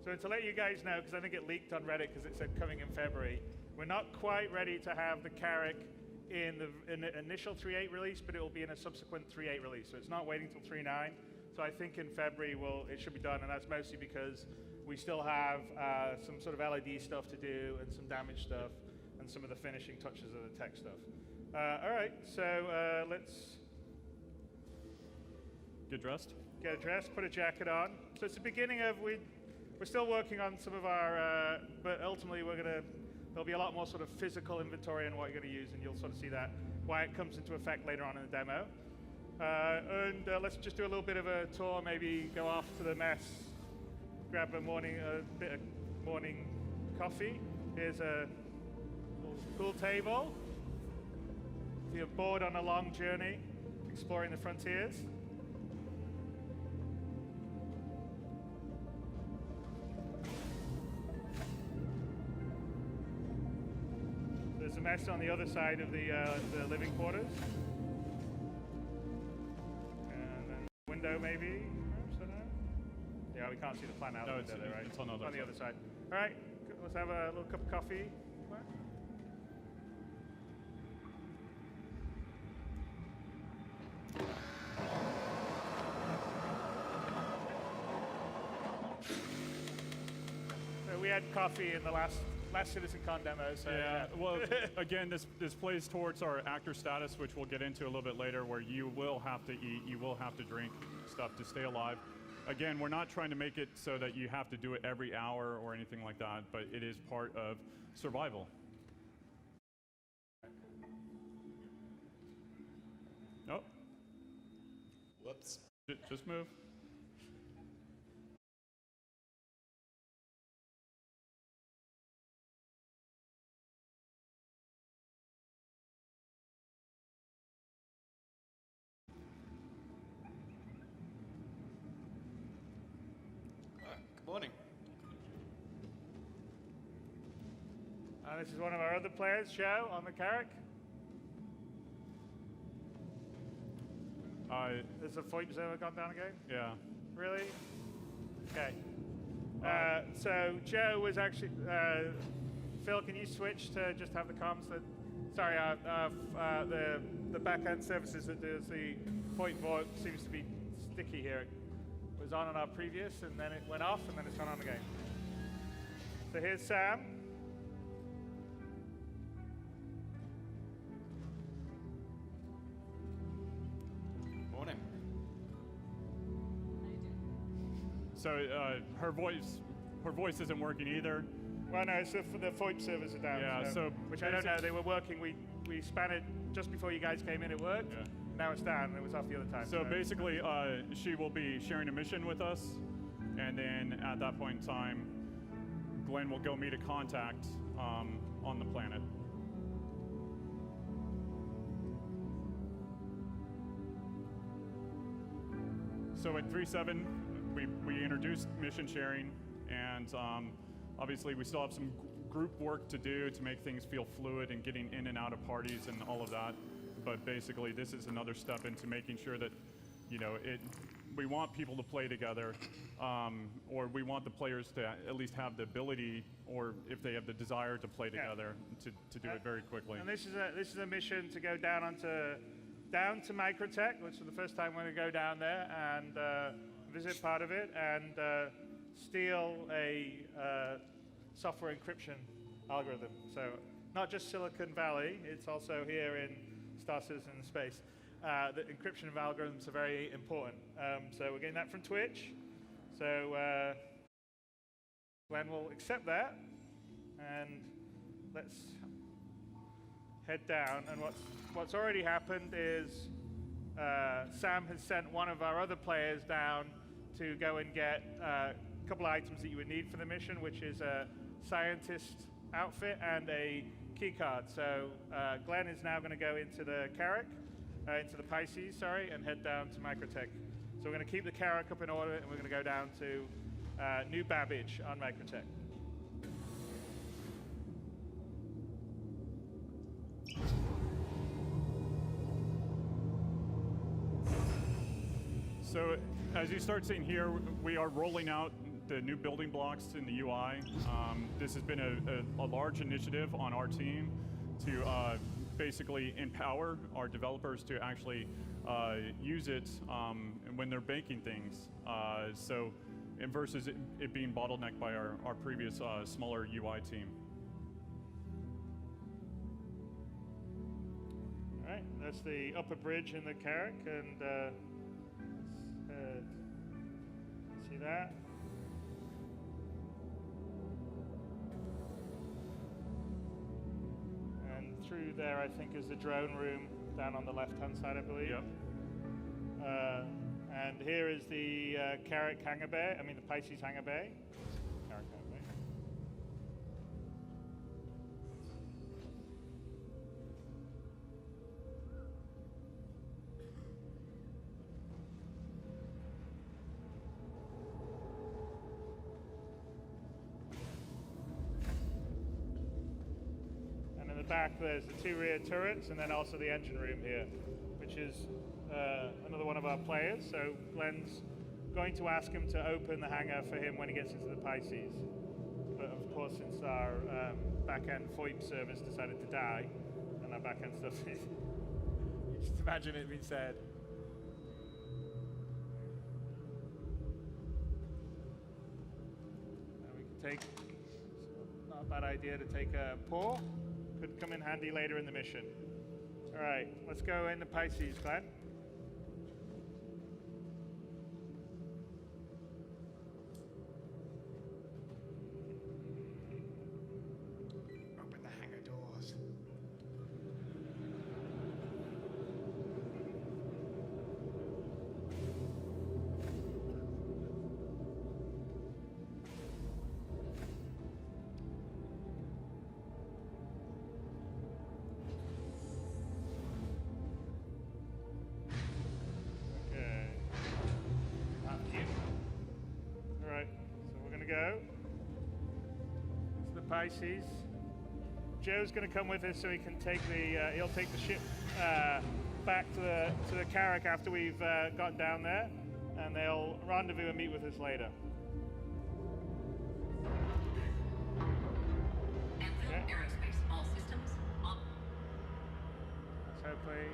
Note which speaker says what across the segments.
Speaker 1: So to let you guys know, because I think it leaked on Reddit because it said coming in February, we're not quite ready to have the Carrack in the initial 3.8 release, but it will be in a subsequent 3.8 release. So it's not waiting till 3.9. So I think in February it should be done, and that's mostly because we still have some sort of LED stuff to do and some damage stuff and some of the finishing touches of the tech stuff. All right, so let's
Speaker 2: get dressed.
Speaker 1: Get dressed, put a jacket on. So it's the beginning of we're still working on some of our, but ultimately there'll be a lot more sort of physical inventory on what you're going to use, and you'll sort of see that why it comes into effect later on in the demo. And let's just do a little bit of a tour. Maybe go off to the mess, grab a bit of morning coffee. Here's a little pool table. If you're bored on a long journey, exploring the frontiers. There's a mess on the other side of the living quarters. And then window maybe, perhaps, I don't know. Yeah, we can't see the plan out the window there, right?
Speaker 2: It's on the
Speaker 1: other side. All right, let's have a little cup of coffee. So we had coffee in the last CitizenCon demo. So
Speaker 2: yeah, well, again, this plays towards our actor status, which we'll get into a little bit later, where you will have to eat, you will have to drink stuff to stay alive. Again, we're not trying to make it so that you have to do it every hour or anything like that, but it is part of survival. Oh.
Speaker 3: Whoops.
Speaker 2: Just move.
Speaker 3: Good morning.
Speaker 1: This is one of our other players, Joe, on the Carrack. Has the FOIP server gone down again?
Speaker 2: Yeah.
Speaker 1: Really? Okay. So Joe was actually, Phil, can you switch to just have the comms? Sorry, the back-end services that does the FOIP vote seems to be sticky here. It was on our previous, and then it went off, and then it's gone on again. So here's Sam.
Speaker 3: Morning.
Speaker 1: So her voice isn't working either. Well, no, so for the FOIP servers are down.
Speaker 2: Yeah, so
Speaker 1: which I don't know. They were working. We span it just before you guys came in. It worked.
Speaker 2: Yeah.
Speaker 1: Now it's down. It was off the other time.
Speaker 2: So basically, she will be sharing a mission with us, and then at that point in time, Glenn will go meet a contact on the planet. So at 3.7, we introduced mission sharing, and obviously we still have some group work to do to make things feel fluid and getting in and out of parties and all of that. But basically, this is another step into making sure that, we want people to play together, or we want the players to at least have the ability, or if they have the desire to play together, to do it very quickly.
Speaker 1: And this is a mission to go down to Microtech, which is the first time we're going to go down there and visit part of it and steal a software encryption algorithm. So not just Silicon Valley, it's also here in Star Citizen space. The encryption of algorithms are very important. So we're getting that from Twitch. So Glenn will accept that, and let's head down. And what's already happened is Sam has sent one of our other players down to go and get a couple of items that you would need for the mission, which is a scientist outfit and a key card. So Glenn is now going to go into the Carrack, into the Pisces, sorry, and head down to Microtech. So we're going to keep the Carrack up in orbit, and we're going to go down to New Babbage on Microtech.
Speaker 2: So as you start seeing here, we are rolling out the new building blocks in the UI. This has been a large initiative on our team to basically empower our developers to actually use it when they're making things. And versus it being bottlenecked by our previous smaller UI team.
Speaker 1: All right, that's the upper bridge in the Carrack, and see that? And through there, I think, is the drone room down on the left-hand side, I believe.
Speaker 2: Yep.
Speaker 1: And here is the Carrack hangar bay. I mean, the Pisces hangar bay. Carrack hangar bay. And in the back, there's the 2 rear turrets, and then also the engine room here, which is another one of our players. So Glenn's going to ask him to open the hangar for him when he gets into the Pisces. But of course, since our back-end FOIP service decided to die, and our back-end stuff, you just imagine it being said. We can take, not a bad idea to take a pour. Could come in handy later in the mission. All right, let's go in the Pisces, Glenn.
Speaker 3: Open the hangar doors.
Speaker 1: Okay. All right, so we're gonna go to the Pisces. Joe's gonna come with us so he can take the he'll take the ship back to the Carrack after we've gotten down there, and they'll rendezvous and meet with us later.
Speaker 4: Enfield Aerospace, all systems on.
Speaker 1: Let's hopefully.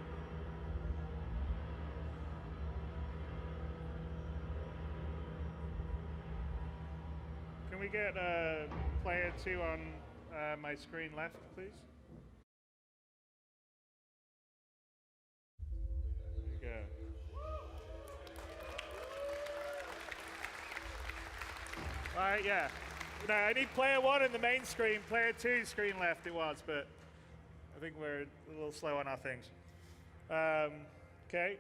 Speaker 1: Can we get player 2 on my screen left, please? There you go. All right, yeah. No, I need player 1 in the main screen, player 2 screen left it was, but I think we're a little slow on our things. Okay.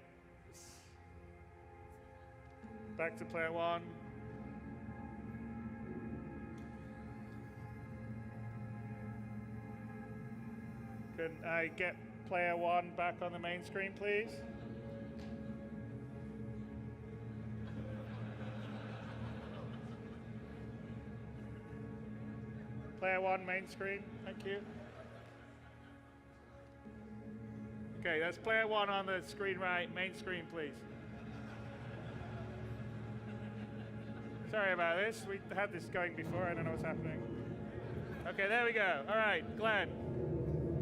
Speaker 1: Back to player 1. Can I get player 1 back on the main screen, please? Player 1 main screen, thank you. Okay, that's player 1 on the screen right, main screen, please. Sorry about this, we had this going before, I don't know what's happening. Okay, there we go. All right, Glenn.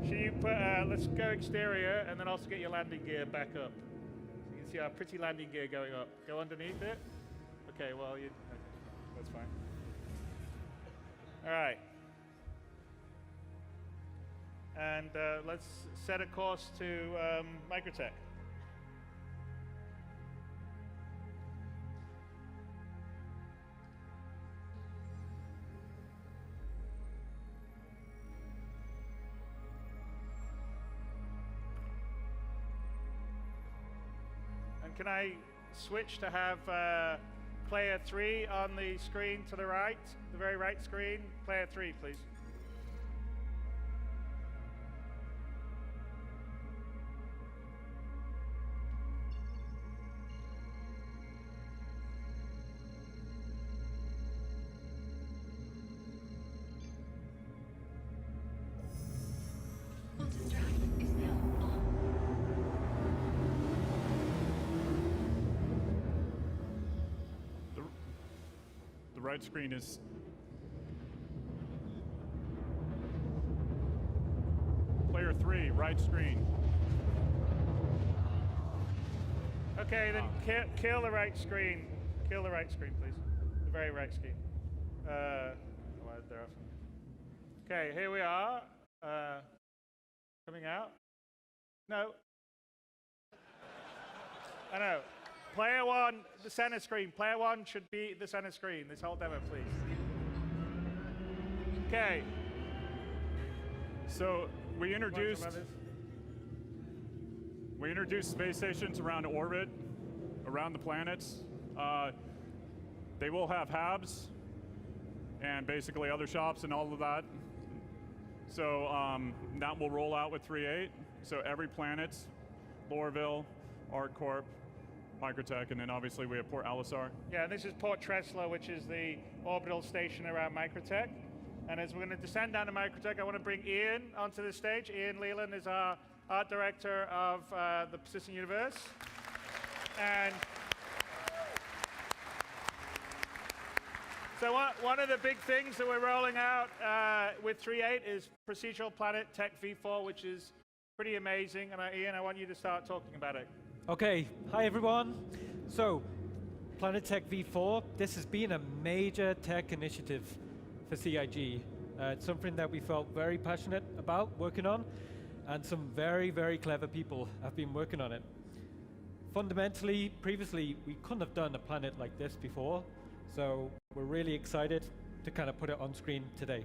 Speaker 1: Should you put, let's go exterior and then also get your landing gear back up. So you can see our pretty landing gear going up. Go underneath it. Okay, well, that's fine. All right. And let's set a course to Microtech. Can I switch to have player 3 on the screen to the right, the very right screen? Player 3, please.
Speaker 4: Drive is now on.
Speaker 2: The right screen is player 3, right screen.
Speaker 1: Okay, then kill the right screen. Kill the right screen, please. The very right screen. Why is there often? Okay, here we are. Coming out. No. I know. Player 1, the center screen. Player 1 should be the center screen. This whole demo, please. Okay.
Speaker 2: So we
Speaker 1: Want to
Speaker 2: introduced
Speaker 1: talk about this?
Speaker 2: space stations around orbit, around the planets. They will have HABs and basically other shops and all of that. So that will roll out with 3.8. So every planet, Lorville, ArcCorp, Microtech, and then obviously we have Port Alisar.
Speaker 1: Yeah, this is Port Tresla, which is the orbital station around Microtech. And as we're going to descend down to Microtech, I want to bring Ian onto the stage. Ian Leland is our art director of the Persistent Universe. And so one of the big things that we're rolling out with 3.8 is Procedural Planet Tech V4, which is pretty amazing. And Ian, I want you to start talking about it.
Speaker 5: Okay, hi everyone. So, Planet Tech V4, this has been a major tech initiative for CIG. It's something that we felt very passionate about working on, and some very, very clever people have been working on it. Fundamentally, previously, we couldn't have done a planet like this before, so we're really excited to kind of put it on screen today.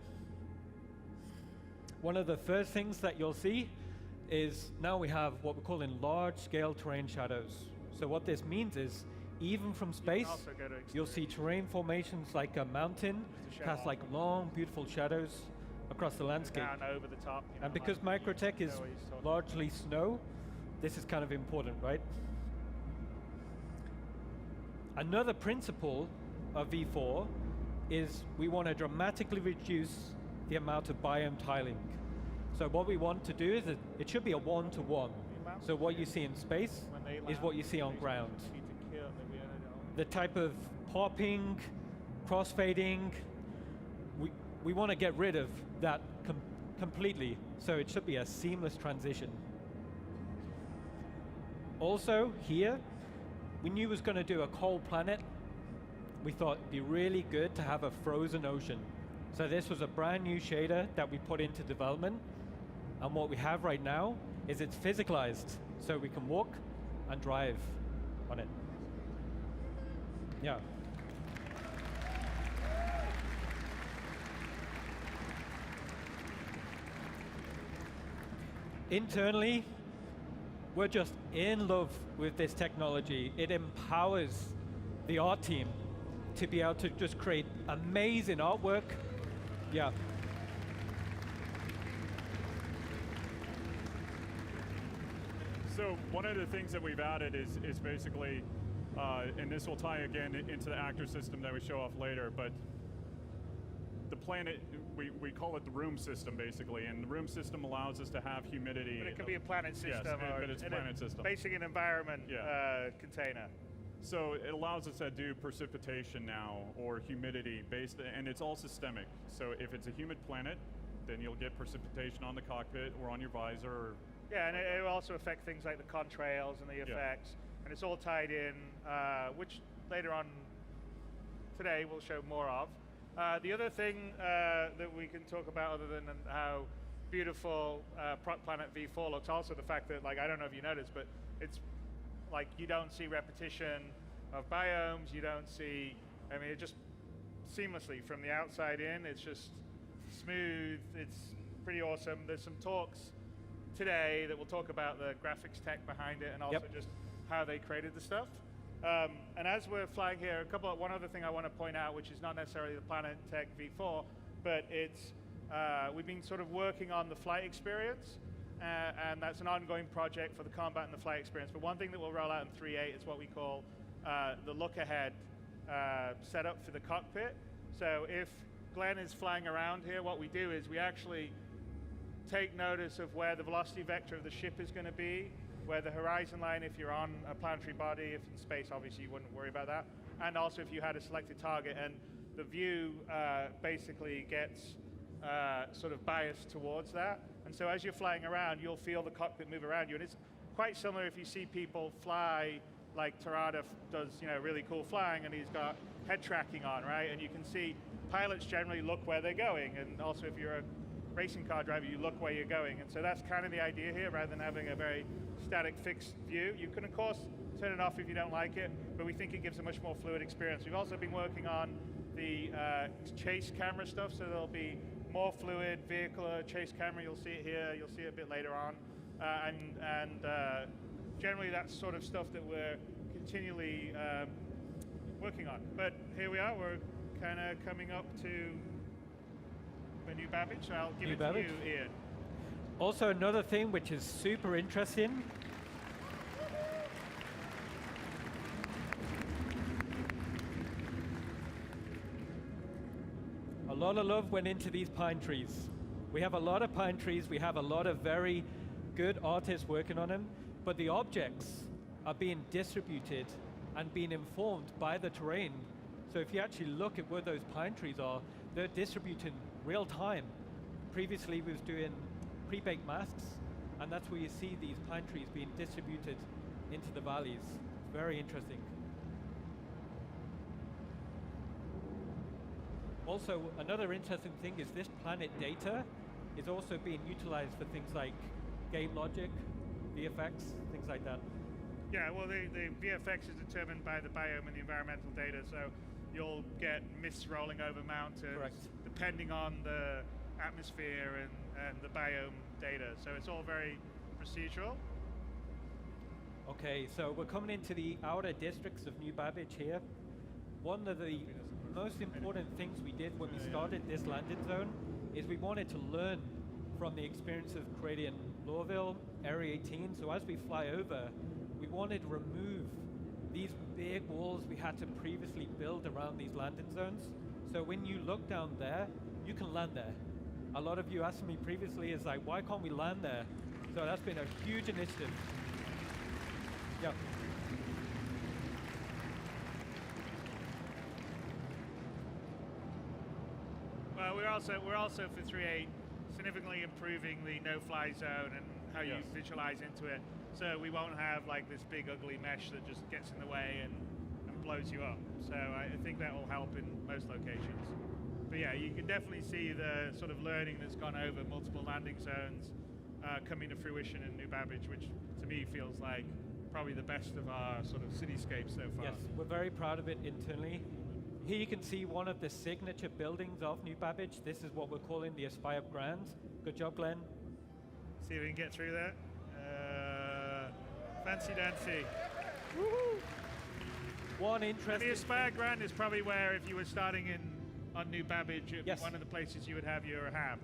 Speaker 5: One of the first things that you'll see is now we have what we're calling large-scale terrain shadows. So what this means is, even from space, you'll see terrain formations like a mountain cast like long, beautiful shadows across the landscape.
Speaker 1: Down over the top.
Speaker 5: And because Microtech is largely snow, this is kind of important, right? Another principle of V4 is we want to dramatically reduce the amount of biome tiling. So what we want to do is it should be a one-to-one. So what you see in space is what you see on ground. The type of popping, crossfading, we want to get rid of that completely. So it should be a seamless transition. Also here, we knew we was going to do a cold planet. We thought it'd be really good to have a frozen ocean. So this was a brand new shader that we put into development. And what we have right now is it's physicalized, so we can walk and drive on it. Yeah. Internally, we're just in love with this technology. It empowers the art team to be able to just create amazing artwork. Yeah.
Speaker 2: So one of the things that we've added is basically, and this will tie again into the actor system that we show off later, but the planet, we call it the room system basically, and the room system allows us to have humidity.
Speaker 1: But it can be a planet system.
Speaker 2: Yes,
Speaker 1: or
Speaker 2: but it's a planet system.
Speaker 1: Basically an environment container.
Speaker 2: So it allows us to do precipitation now, or humidity based, and it's all systemic. So if it's a humid planet, then you'll get precipitation on the cockpit or on your visor. Or
Speaker 1: yeah, and it will also affect things like the contrails and the effects, and it's all tied in, which later on today we'll show more of. The other thing that we can talk about, other than how beautiful Planet V4 looks, also the fact that, like, I don't know if you noticed, but it's like you don't see repetition of biomes, you don't see, I mean, it just seamlessly from the outside in, it's just smooth, it's pretty awesome. There's some talks today that will talk about the graphics tech behind it and also just how they created the stuff. And as we're flying here, one other thing I want to point out, which is not necessarily the Planet Tech V4, but it's we've been sort of working on the flight experience, and that's an ongoing project for the combat and the flight experience. But one thing that we'll roll out in 3.8 is what we call the look-ahead setup for the cockpit. So if Glenn is flying around here, what we do is we actually take notice of where the velocity vector of the ship is going to be, where the horizon line, if you're on a planetary body, if in space, obviously you wouldn't worry about that, and also if you had a selected target. And the view basically gets sort of biased towards that. And so as you're flying around, you'll feel the cockpit move around you. And it's quite similar if you see people fly like Tarada does, really cool flying, and he's got head tracking on, right? And you can see pilots generally look where they're going. And also if you're a racing car driver, you look where you're going. And so that's kind of the idea here, rather than having a very static fixed view. You can, of course, turn it off if you don't like it, but we think it gives a much more fluid experience. We've also been working on the chase camera stuff, so there'll be more fluid vehicular chase camera. You'll see it here, you'll see it a bit later on. And generally that's sort of stuff that we're continually working on. But here we are, we're kind of coming up to the New Babbage, so I'll give
Speaker 5: New
Speaker 1: it
Speaker 5: Babbage.
Speaker 1: to you, Ian.
Speaker 5: Also, another thing which is super interesting. A lot of love went into these pine trees. We have a lot of pine trees. We have a lot of very good artists working on them, but the objects are being distributed and being informed by the terrain. So if you actually look at where those pine trees are, they're distributed real time. Previously, we was doing pre-baked masks, and that's where you see these pine trees being distributed into the valleys. It's very interesting. Also, another interesting thing is this planet data is also being utilized for things like game logic, VFX, things like that.
Speaker 1: Yeah, well, the VFX is determined by the biome and the environmental data, so you'll get mists rolling over mountains,
Speaker 5: Correct.
Speaker 1: depending on the atmosphere and the biome data. So it's all very procedural.
Speaker 5: Okay, so we're coming into the outer districts of New Babbage here. One of the most important things we did when we started this landing zone is we wanted to learn from the experience of creating Lorville, Area 18. So as we fly over, we wanted to remove these big walls we had to previously build around these landing zones. So when you look down there, you can land there. A lot of you asked me previously, is like, why can't we land there? So that's been a huge initiative. Yeah.
Speaker 1: Well, we're also for 3.8 significantly improving the no-fly zone and how you visualize into it. So we won't have like this big ugly mesh that just gets in the way and blows you up. So I think that will help in most locations. But yeah, you can definitely see the sort of learning that's gone over multiple landing zones coming to fruition in New Babbage, which to me feels like probably the best of our sort of cityscape so far.
Speaker 5: Yes, we're very proud of it internally. Here you can see one of the signature buildings of New Babbage. This is what we're calling the Aspire Grand. Good job, Glenn.
Speaker 1: See if we can get through that. Fancy dancy.
Speaker 5: Woohoo! One
Speaker 1: And
Speaker 5: interesting
Speaker 1: the Aspire Grand is probably where, if you were starting on New Babbage, it'd be
Speaker 5: Yes.
Speaker 1: one of the places you would have your hab.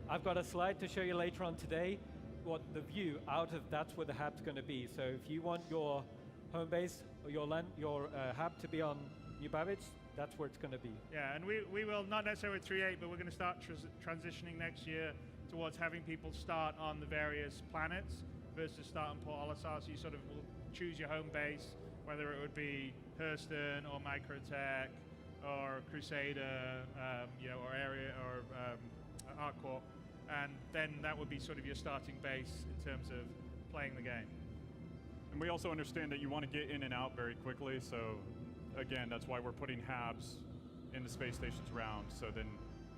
Speaker 5: I've got a slide to show you later on today what the view out of that's where the hab's going to be. So if you want your home base or your hab to be on New Babbage, that's where it's going to be.
Speaker 1: Yeah, and we will, not necessarily with 3.8, but we're going to start transitioning next year towards having people start on the various planets versus start on Port Olisar. So you sort of will choose your home base, whether it would be Hurston or Microtech or Crusader, or Area or Arcor, and then that would be sort of your starting base in terms of playing the game.
Speaker 2: And we also understand that you want to get in and out very quickly, so again, that's why we're putting habs in the space stations around, so then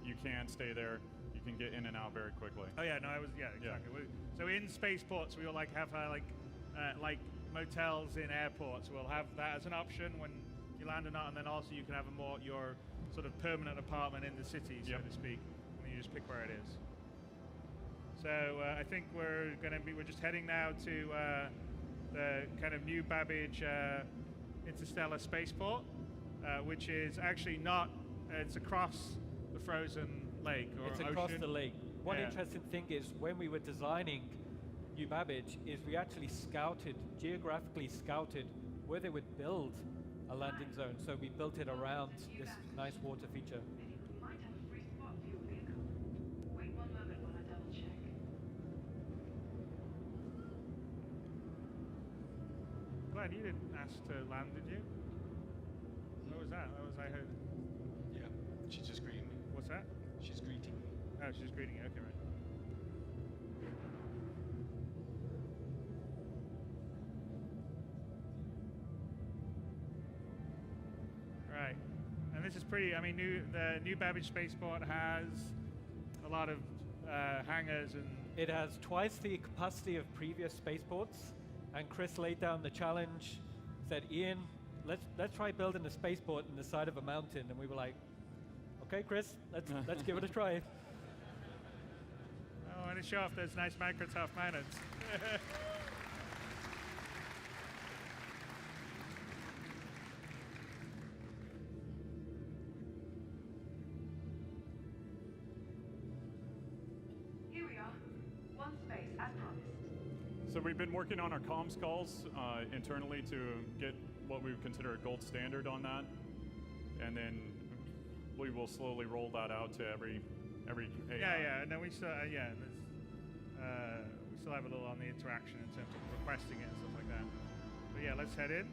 Speaker 2: you can stay there, you can get in and out very quickly.
Speaker 1: Oh yeah, no, exactly. So in spaceports, we will have like motels in airports. We'll have that as an option when you land or not, and then also you can have your sort of permanent apartment in the city, so to speak, and you just pick where it is. So I think we're just heading now to the kind of New Babbage interstellar spaceport, which is actually not. It's across the frozen lake or
Speaker 5: It's
Speaker 1: ocean.
Speaker 5: across the lake. One
Speaker 1: Yeah.
Speaker 5: interesting thing is when we were designing New Babbage is we actually geographically scouted where they would build a landing zone. So we built it around this nice water feature.
Speaker 6: You might have a free spot for your vehicle. Wait one moment while I double check.
Speaker 1: Glenn, you didn't ask to land, did you? What was that? I heard.
Speaker 3: Yeah. She's just greeting me.
Speaker 1: What's that?
Speaker 3: She's greeting me.
Speaker 1: Oh, she's greeting you. Okay, right. Right, and this is pretty. I mean, the new Babbage spaceport has a lot of hangars and.
Speaker 5: It has twice the capacity of previous spaceports, and Chris laid down the challenge, said, Ian, let's try building a spaceport in the side of a mountain, and we were like, okay, Chris, let's give it a try.
Speaker 1: Oh, and to show off those nice Microsoft miners.
Speaker 6: Here we are. One space, as promised.
Speaker 2: So we've been working on our comms calls internally to get what we would consider a gold standard on that, and then we will slowly roll that out to every AI.
Speaker 1: Yeah, and then we still we still have a little on the interaction in terms of requesting it and stuff like that. But yeah, let's head in.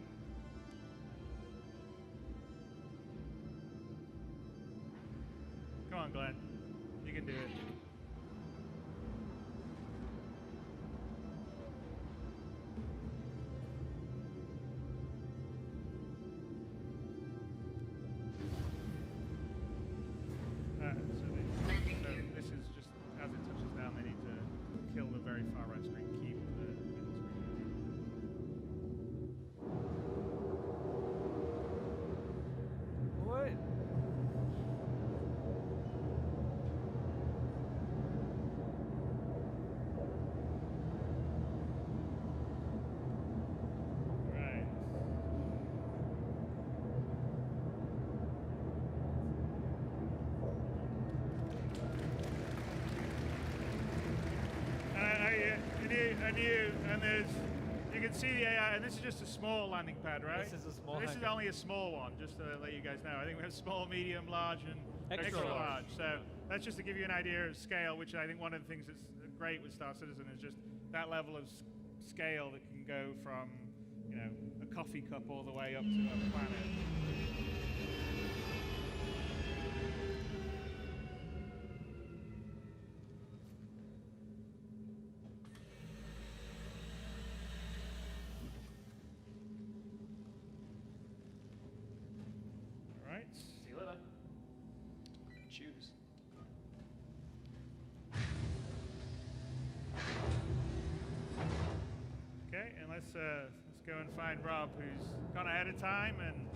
Speaker 1: Come on, Glenn, you can do it. So this is just as it touches down, they need to kill the very far right screen, keep the middle screen.
Speaker 5: What?
Speaker 1: Right. And there's, you can see the AI, and this is just a small landing pad, right?
Speaker 5: This is a small
Speaker 1: So this is
Speaker 5: hangar.
Speaker 1: only a small one, just to let you guys know. I think we have small, medium, large, and
Speaker 5: Extra
Speaker 1: extra
Speaker 5: large.
Speaker 1: large. So that's just to give you an idea of scale, which I think one of the things that's great with Star Citizen is just that level of scale that can go from, you know, a coffee cup all the way up to a planet. All right.
Speaker 3: See you later. Choose.
Speaker 1: Okay, and let's go and find Rob, who's gone ahead of time and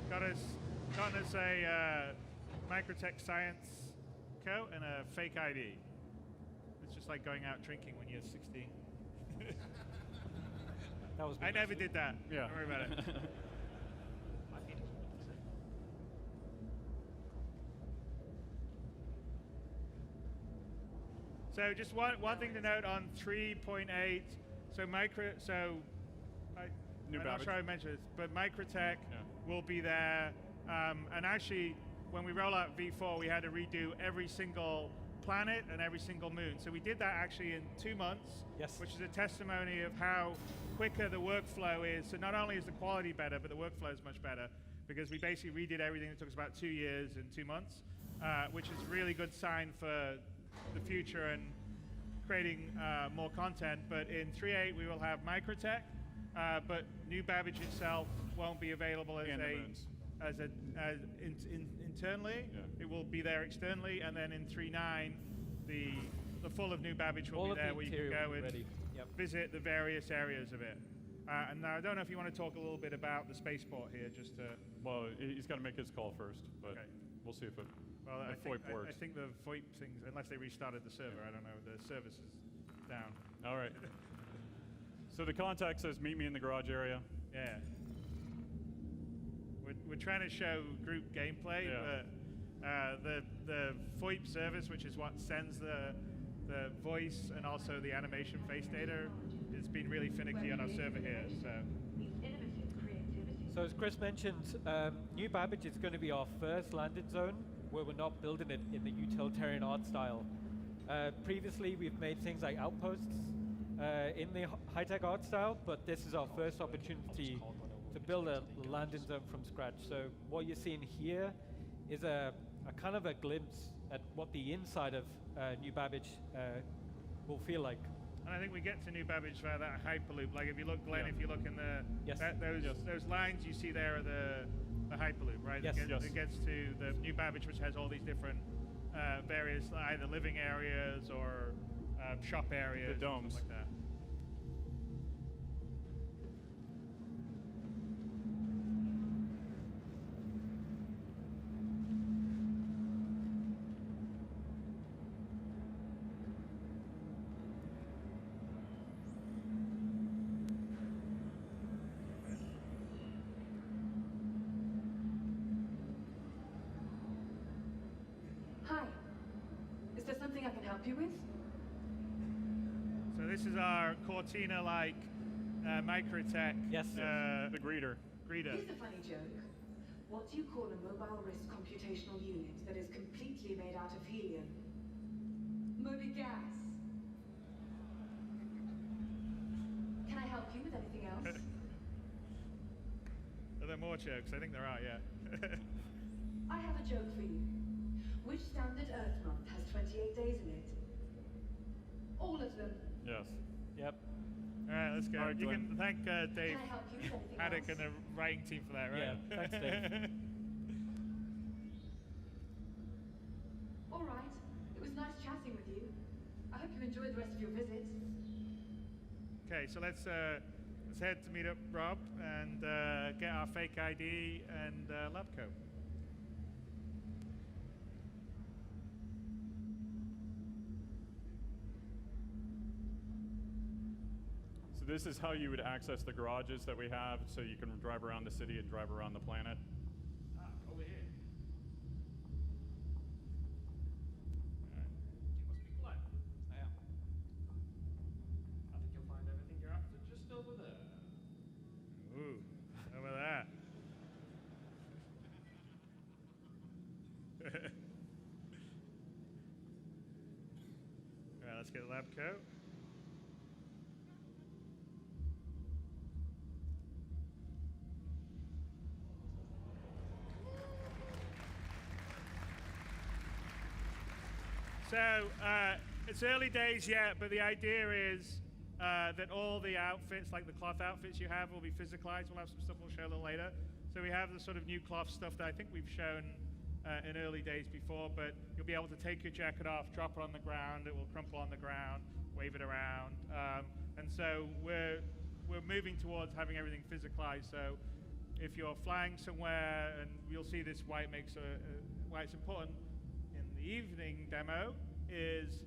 Speaker 1: gotten us a Microtech Science coat and a fake ID. It's just like going out drinking when you're 16.
Speaker 5: That was
Speaker 1: I never did that.
Speaker 2: Yeah.
Speaker 1: Don't worry about it. So just one thing to note on 3.8. So I'm not
Speaker 2: Babbage.
Speaker 1: sure I mentioned this, but Microtech
Speaker 2: Yeah.
Speaker 1: will be there. And actually, when we roll out V4, we had to redo every single planet and every single moon. So we did that actually in 2 months,
Speaker 5: Yes.
Speaker 1: which is a testimony of how quicker the workflow is. So not only is the quality better, but the workflow is much better because we basically redid everything. It took us about 2 years and 2 months, which is a really good sign for the future and creating more content. But in 3.8 we will have Microtech, but New Babbage itself won't be available as
Speaker 2: And the moons.
Speaker 1: internally.
Speaker 2: Yeah.
Speaker 1: It will be there externally, and then in 3.9 the full of New Babbage will
Speaker 5: All
Speaker 1: be
Speaker 5: of the
Speaker 1: there where you can
Speaker 5: interior
Speaker 1: go and
Speaker 5: ready. Yep.
Speaker 1: visit the various areas of it. And now I don't know if you want to talk a little bit about the spaceport here, just to.
Speaker 2: Well, he's got to make his call first, but
Speaker 1: Okay.
Speaker 2: we'll see if it.
Speaker 1: Well,
Speaker 2: the VoIP
Speaker 1: I
Speaker 2: works.
Speaker 1: think the VoIP things, unless they restarted the server, I don't know. The service is down.
Speaker 2: All right. So the contact says, "Meet me in the garage area."
Speaker 1: Yeah. We're trying to show group gameplay,
Speaker 2: Yeah.
Speaker 1: but the VoIP service, which is what sends the voice and also the animation face data, has been really finicky on our server here. So
Speaker 6: Means innovative creativity.
Speaker 5: So as Chris mentioned, New Babbage is going to be our first landing zone where we're not building it in the utilitarian art style. Previously, we've made things like outposts in the high-tech art style, but this is our first opportunity to build a landing zone from scratch. So what you're seeing here is a a kind of a glimpse at what the inside of New Babbage will feel like.
Speaker 1: And I think we get to New Babbage via that hyperloop. Like if you look, Glenn,
Speaker 2: Yeah.
Speaker 1: if you look in the
Speaker 5: Yes.
Speaker 1: those lines you see there are the hyperloop, right?
Speaker 5: Yes.
Speaker 2: Yes.
Speaker 1: It gets to the New Babbage, which has all these different various either living areas or shop areas,
Speaker 2: The domes.
Speaker 1: stuff like that.
Speaker 6: Hi. Is there something I can help you with?
Speaker 1: So this is our Cortina-like microtech
Speaker 5: Yes.
Speaker 2: The greeter.
Speaker 1: greeter.
Speaker 6: Here's a funny joke. What do you call a mobile wrist computational unit that is completely made out of helium? Moby gas. Can I help you with anything else?
Speaker 1: Are there more jokes? I think there are, yeah.
Speaker 6: I have a joke for you. Which standard Earth month has 28 days in it? All of them.
Speaker 2: Yes.
Speaker 5: Yep.
Speaker 1: All right, let's go.
Speaker 2: All right,
Speaker 1: You
Speaker 2: Glenn.
Speaker 1: can thank Dave
Speaker 6: Can I help you with anything
Speaker 1: Haddock
Speaker 6: else?
Speaker 1: and the writing team for that, right?
Speaker 5: Yeah, thanks, Dave.
Speaker 6: All right. It was nice chatting with you. I hope you enjoyed the rest of your visit.
Speaker 1: Okay, so let's head to meet up Rob and get our fake ID and lab coat.
Speaker 2: So this is how you would access the garages that we have, so you can drive around the city and drive around the planet.
Speaker 1: Over here.
Speaker 3: You must be Glenn. I am. I think you'll find everything you're after just over there.
Speaker 1: Ooh, how about that? All right, let's get the lab coat. So it's early days yet, but the idea is that all the outfits, like the cloth outfits you have, will be physicalized. We'll have some stuff we'll show a little later. So we have the sort of new cloth stuff that I think we've shown in early days before, but you'll be able to take your jacket off, drop it on the ground, it will crumple on the ground, wave it around. And so we're moving towards having everything physicalized. So if you're flying somewhere, and you'll see this why it's important in the evening demo is,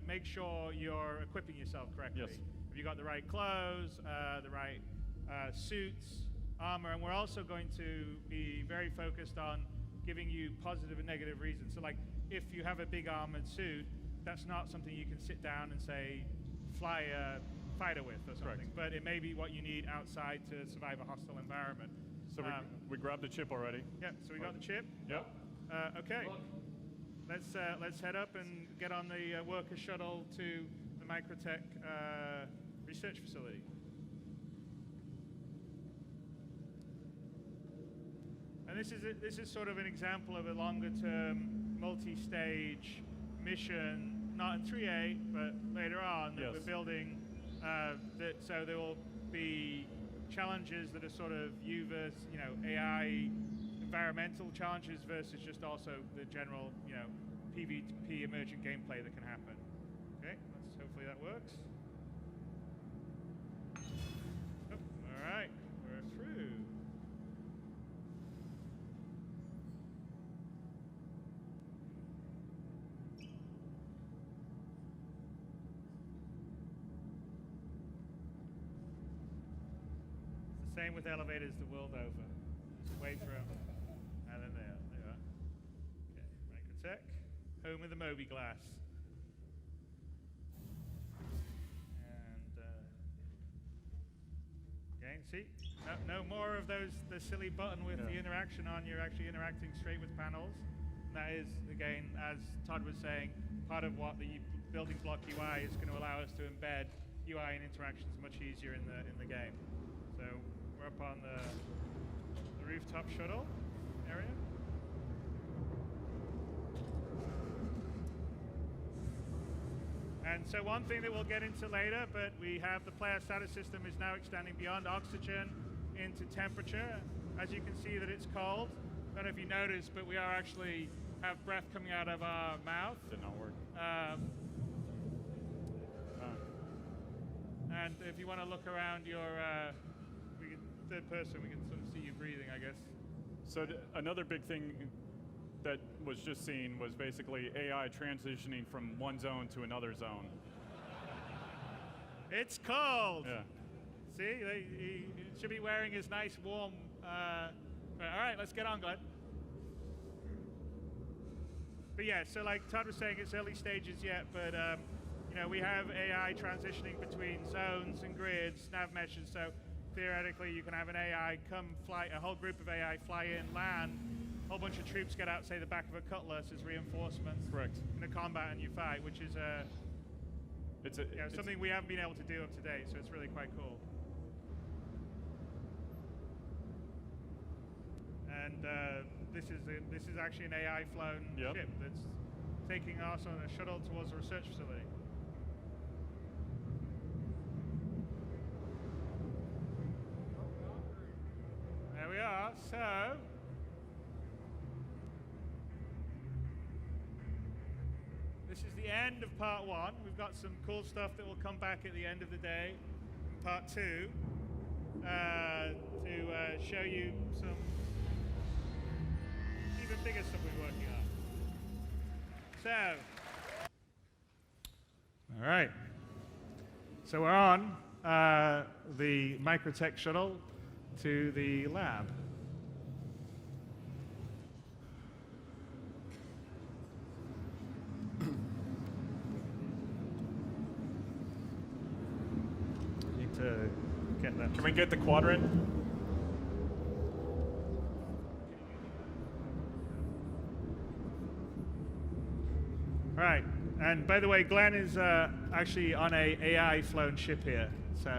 Speaker 1: make sure you're equipping yourself correctly.
Speaker 2: Yes.
Speaker 1: Have you got the right clothes, the right suits, armor, and we're also going to be very focused on giving you positive and negative reasons. So like, if you have a big armored suit, that's not something you can sit down and say, fly a fighter with or something,
Speaker 2: Correct.
Speaker 1: but it may be what you need outside to survive a hostile environment.
Speaker 2: So we grabbed the chip already.
Speaker 1: Yeah, so we got the chip.
Speaker 2: Yep.
Speaker 1: Okay,
Speaker 3: Look.
Speaker 1: let's head up and get on the worker shuttle to the Microtech research facility. And this is sort of an example of a longer-term, multi-stage mission, not in 3.8, but later on that
Speaker 2: Yes.
Speaker 1: we're building. So there will be challenges that are sort of you versus AI, environmental challenges versus just also the general PvP emergent gameplay that can happen. Okay, hopefully that works. Oh, all right, we're through. It's the same with elevators the world over. Just wait for them. And then there you are. Okay, Microtech, home of the Moby glass. And again, see, no more of the silly button with the interaction on. You're actually interacting straight with panels. And that is, again, as Todd was saying, part of what the building block UI is going to allow us to embed UI and interactions much easier in the game. So we're up on the rooftop shuttle area. And so one thing that we'll get into later, but we have the player status system is now extending beyond oxygen into temperature. As you can see that it's cold. I don't know if you noticed, but we are actually have breath coming out of our mouth.
Speaker 2: Did not work.
Speaker 1: And if you want to look around your third person, we can sort of see you breathing, I guess.
Speaker 2: So another big thing that was just seen was basically AI transitioning from one zone to another zone.
Speaker 1: It's cold.
Speaker 2: Yeah.
Speaker 1: See, he should be wearing his nice warm. All right, let's get on, Glenn. But yeah, so like Todd was saying, it's early stages yet, but you know, we have AI transitioning between zones and grids, nav meshes. So theoretically, you can have an AI come fly, a whole group of AI fly in, land, a whole bunch of troops get out, say the back of a cutlass as reinforcements.
Speaker 2: Correct.
Speaker 1: In a combat and you fight, which is something we haven't been able to do up to date. So it's really quite cool. And this is actually an AI flown ship that's taking us on a shuttle towards a research facility. There we are. So this is the end of part one. We've got some cool stuff that will come back at the end of the day in part two to show you some even bigger stuff we're working on. So, all right. So we're on the Microtech shuttle to the lab. Need to get that.
Speaker 2: Can we get the quadrant?
Speaker 1: Right, and by the way, Glenn is actually on a AI flown ship here. So,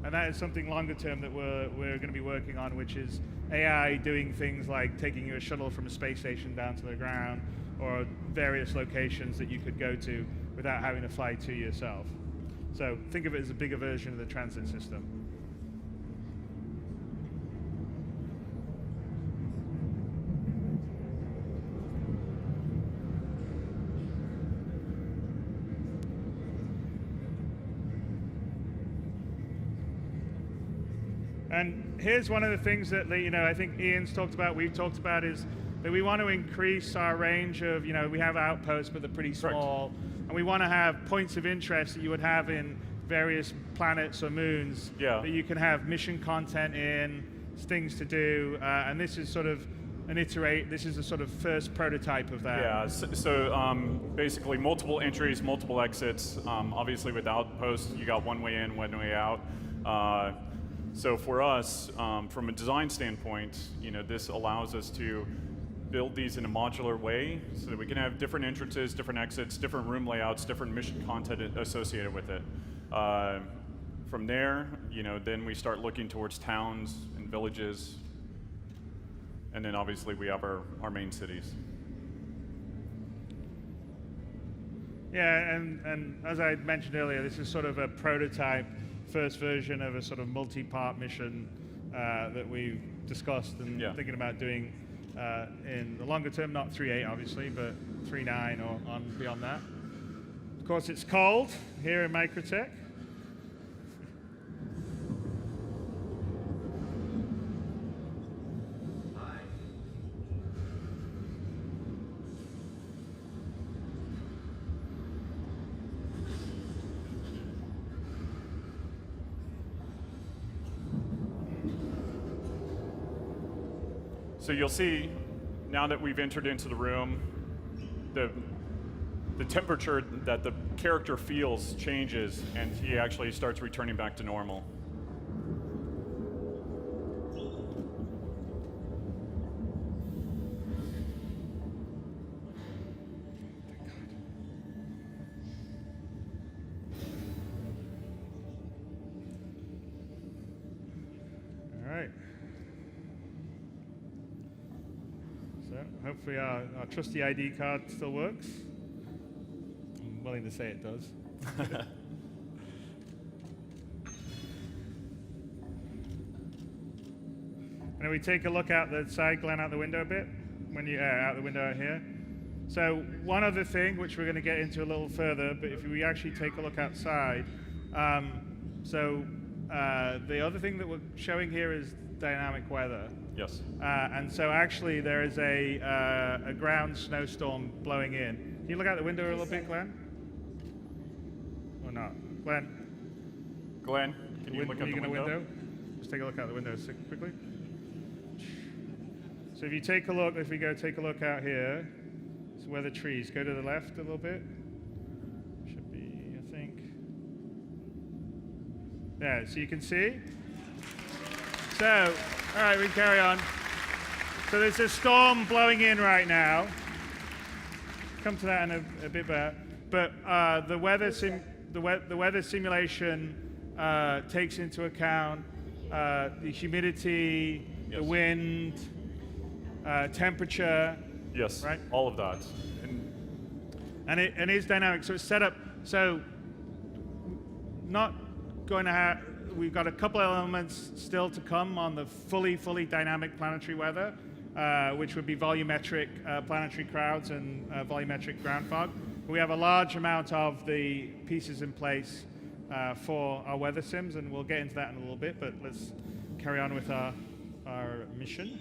Speaker 1: and that is something longer term that we're going to be working on, which is AI doing things like taking you a shuttle from a space station down to the ground, or various locations that you could go to without having to fly to yourself. So think of it as a bigger version of the transit system. And here's one of the things that I think Ian's talked about, we've talked about, is that we want to increase our range of, we have outposts, but they're pretty small. Correct. And we want to have points of interest that you would have in various planets or moons that you can have mission content in, things to do, and this is sort of this is the sort of first prototype of that.
Speaker 2: Yeah, so basically multiple entries, multiple exits. Obviously with outposts, you got one way in, one way out. So for us, from a design standpoint, this allows us to build these in a modular way so that we can have different entrances, different exits, different room layouts, different mission content associated with it. From there, then we start looking towards towns and villages, and then obviously we have our main cities.
Speaker 1: Yeah, and as I mentioned earlier, this is sort of a prototype, first version of a sort of multi-part mission that we've discussed and thinking about doing in the longer term, not 3.8 obviously, but 3.9 or on beyond that. Of course, it's cold here in Microtech.
Speaker 2: So you'll see, now that we've entered into the room, the temperature that the character feels changes, and he actually starts returning back to normal.
Speaker 1: All right. Hopefully our trusty ID card still works. I'm willing to say it does. And we take a look out the side, Glenn, out the window a bit, when you out the window out here. So one other thing, which we're going to get into a little further, but if we actually take a look outside, the other thing that we're showing here is dynamic weather.
Speaker 2: Yes.
Speaker 1: And so actually there is a ground snowstorm blowing in. Can you look out the window a little bit, Glenn? Or not? Glenn?
Speaker 2: Glenn, can you look out the window?
Speaker 1: Just take a look out the window quickly. So if you take a look, if we go take a look out here, so where the trees, go to the left a little bit. Should be, I think. There, so you can see. So, all right, we carry on. So there's a storm blowing in right now. Come to that in a bit better. But the weather simulation takes into account the humidity,
Speaker 2: Yes.
Speaker 1: the wind, temperature.
Speaker 2: Yes,
Speaker 1: Right?
Speaker 2: all of that.
Speaker 1: And it is dynamic. So it's set up. So not going to have. We've got a couple of elements still to come on the fully dynamic planetary weather, which would be volumetric planetary crowds and volumetric ground fog. We have a large amount of the pieces in place for our weather sims, and we'll get into that in a little bit. But let's carry on with our mission.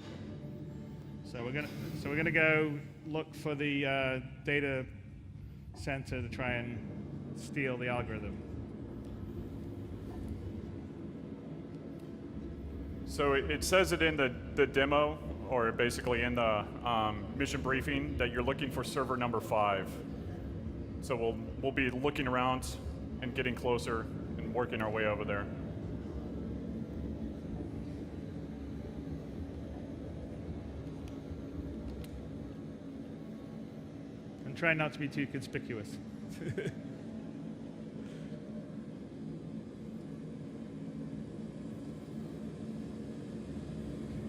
Speaker 1: So we're gonna go look for the data center to try and steal the algorithm.
Speaker 2: So it says it in the demo, or basically in the mission briefing, that you're looking for server number 5. So we'll be looking around and getting closer and working our way over there.
Speaker 1: And try not to be too conspicuous.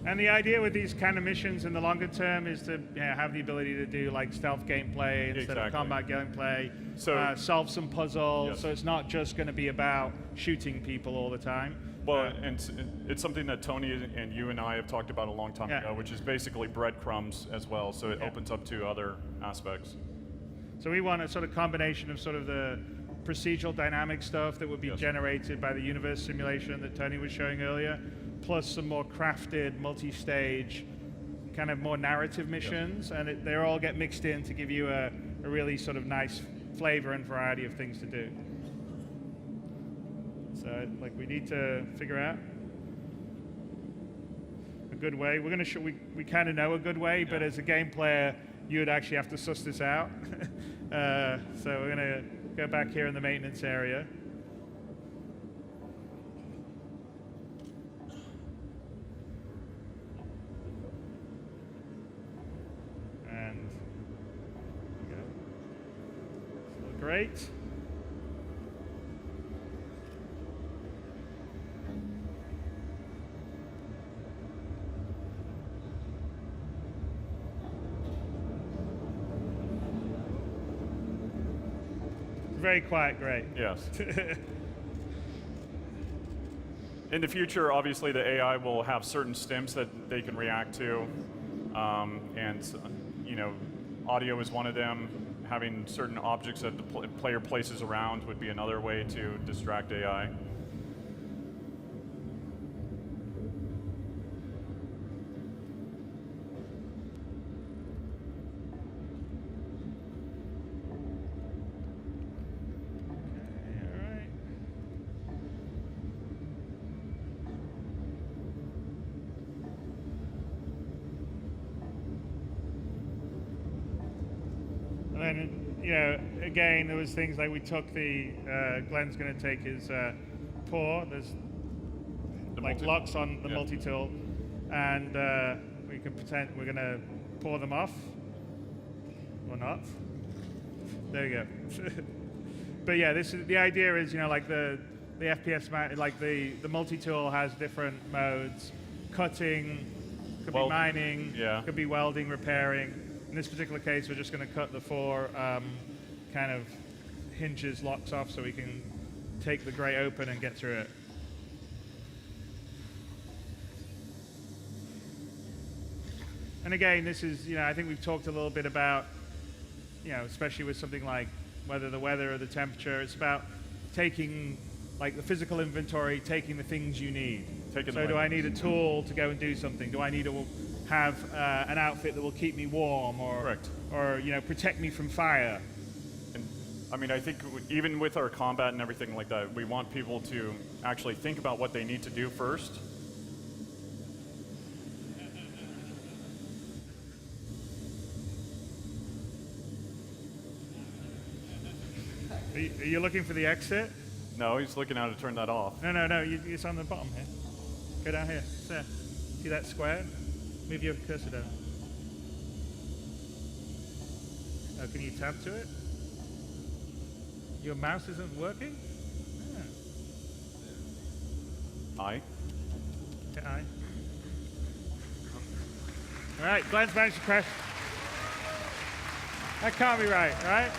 Speaker 1: And the idea with these kind of missions in the longer term is to have the ability to do like stealth gameplay instead of combat gameplay,
Speaker 2: So-
Speaker 1: solve some puzzles.
Speaker 2: Yes.
Speaker 1: So it's not just going to be about shooting people all the time.
Speaker 2: Well, and it's something that Tony and you and I have talked about a long time
Speaker 1: Yeah.
Speaker 2: ago, which is basically breadcrumbs as well, so it opens up to other aspects.
Speaker 1: So we want a sort of combination of sort of the procedural dynamic stuff that would be
Speaker 2: Yes.
Speaker 1: generated by the universe simulation that Tony was showing earlier, plus some more crafted, multi-stage, kind of more narrative missions, and they all get mixed in to give you a really sort of nice flavor and variety of things to do. So, like, we need to figure out a good way. We're gonna we kind of know a good way, but as a game player, you would actually have to suss this out. So we're gonna go back here in the maintenance area. And there we go. So great. Very quiet, great.
Speaker 2: Yes. In the future, obviously, the AI will have certain stims that they can react to, and audio is one of them. Having certain objects that the player places around would be another way to distract AI.
Speaker 1: And then, again, there was things like we took Glenn's going to take his paw. There's like locks on the multi-tool, and we can pretend we're going to paw them off, or not. There you go. But yeah, the idea is, like the FPS, like the multi-tool has different modes. Cutting, could be mining, could be welding, repairing. In this particular case, we're just going to cut the 4 kind of hinges locks off so we can take the grate open and get through it. And again, this is, I think we've talked a little bit about, especially with something like whether the weather or the temperature, it's about taking like the physical inventory, taking the things you need. So do I need a tool to go and do something? Do I need to have an outfit that will keep me warm or,
Speaker 2: Correct.
Speaker 1: or protect me from fire?
Speaker 2: And I mean, I think even with our combat and everything like that, we want people to actually think about what they need to do first.
Speaker 1: Are you looking for the exit?
Speaker 2: No, he's looking how to turn that off.
Speaker 1: No, it's on the bottom here. Go down here. It's there. See that square? Move your cursor down. Oh, can you tab to it? Your mouse isn't working?
Speaker 2: Aye.
Speaker 1: Yeah, aye. All right, Glenn's managed to crash. That can't be right, right?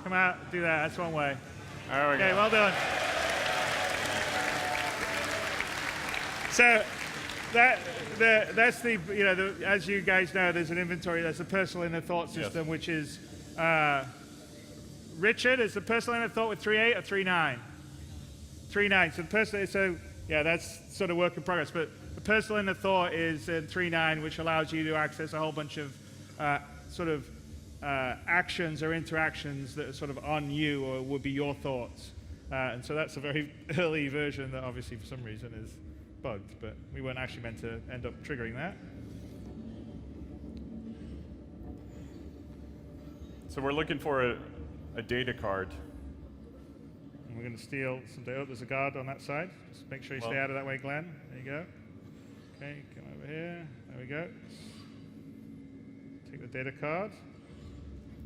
Speaker 1: Come out, do that. That's one way.
Speaker 2: There we go.
Speaker 1: Okay, well done. So that's the as you guys know, there's an inventory. There's a personal inner thought system, which is Richard is the personal inner thought with 3.8 or 3.9. 3.9. So that's sort of work in progress. But the personal inner thought is in 3.9, which allows you to access a whole bunch of actions or interactions that are sort of on you or would be your thoughts. And so that's a very early version that obviously for some reason is bugged, but we weren't actually meant to end up triggering that.
Speaker 2: So we're looking for a data card.
Speaker 1: And we're going to steal some data. Oh, there's a guard on that side. Just make sure you stay out of that way, Glenn. There you go. Okay, come over here. There we go. Take the data card.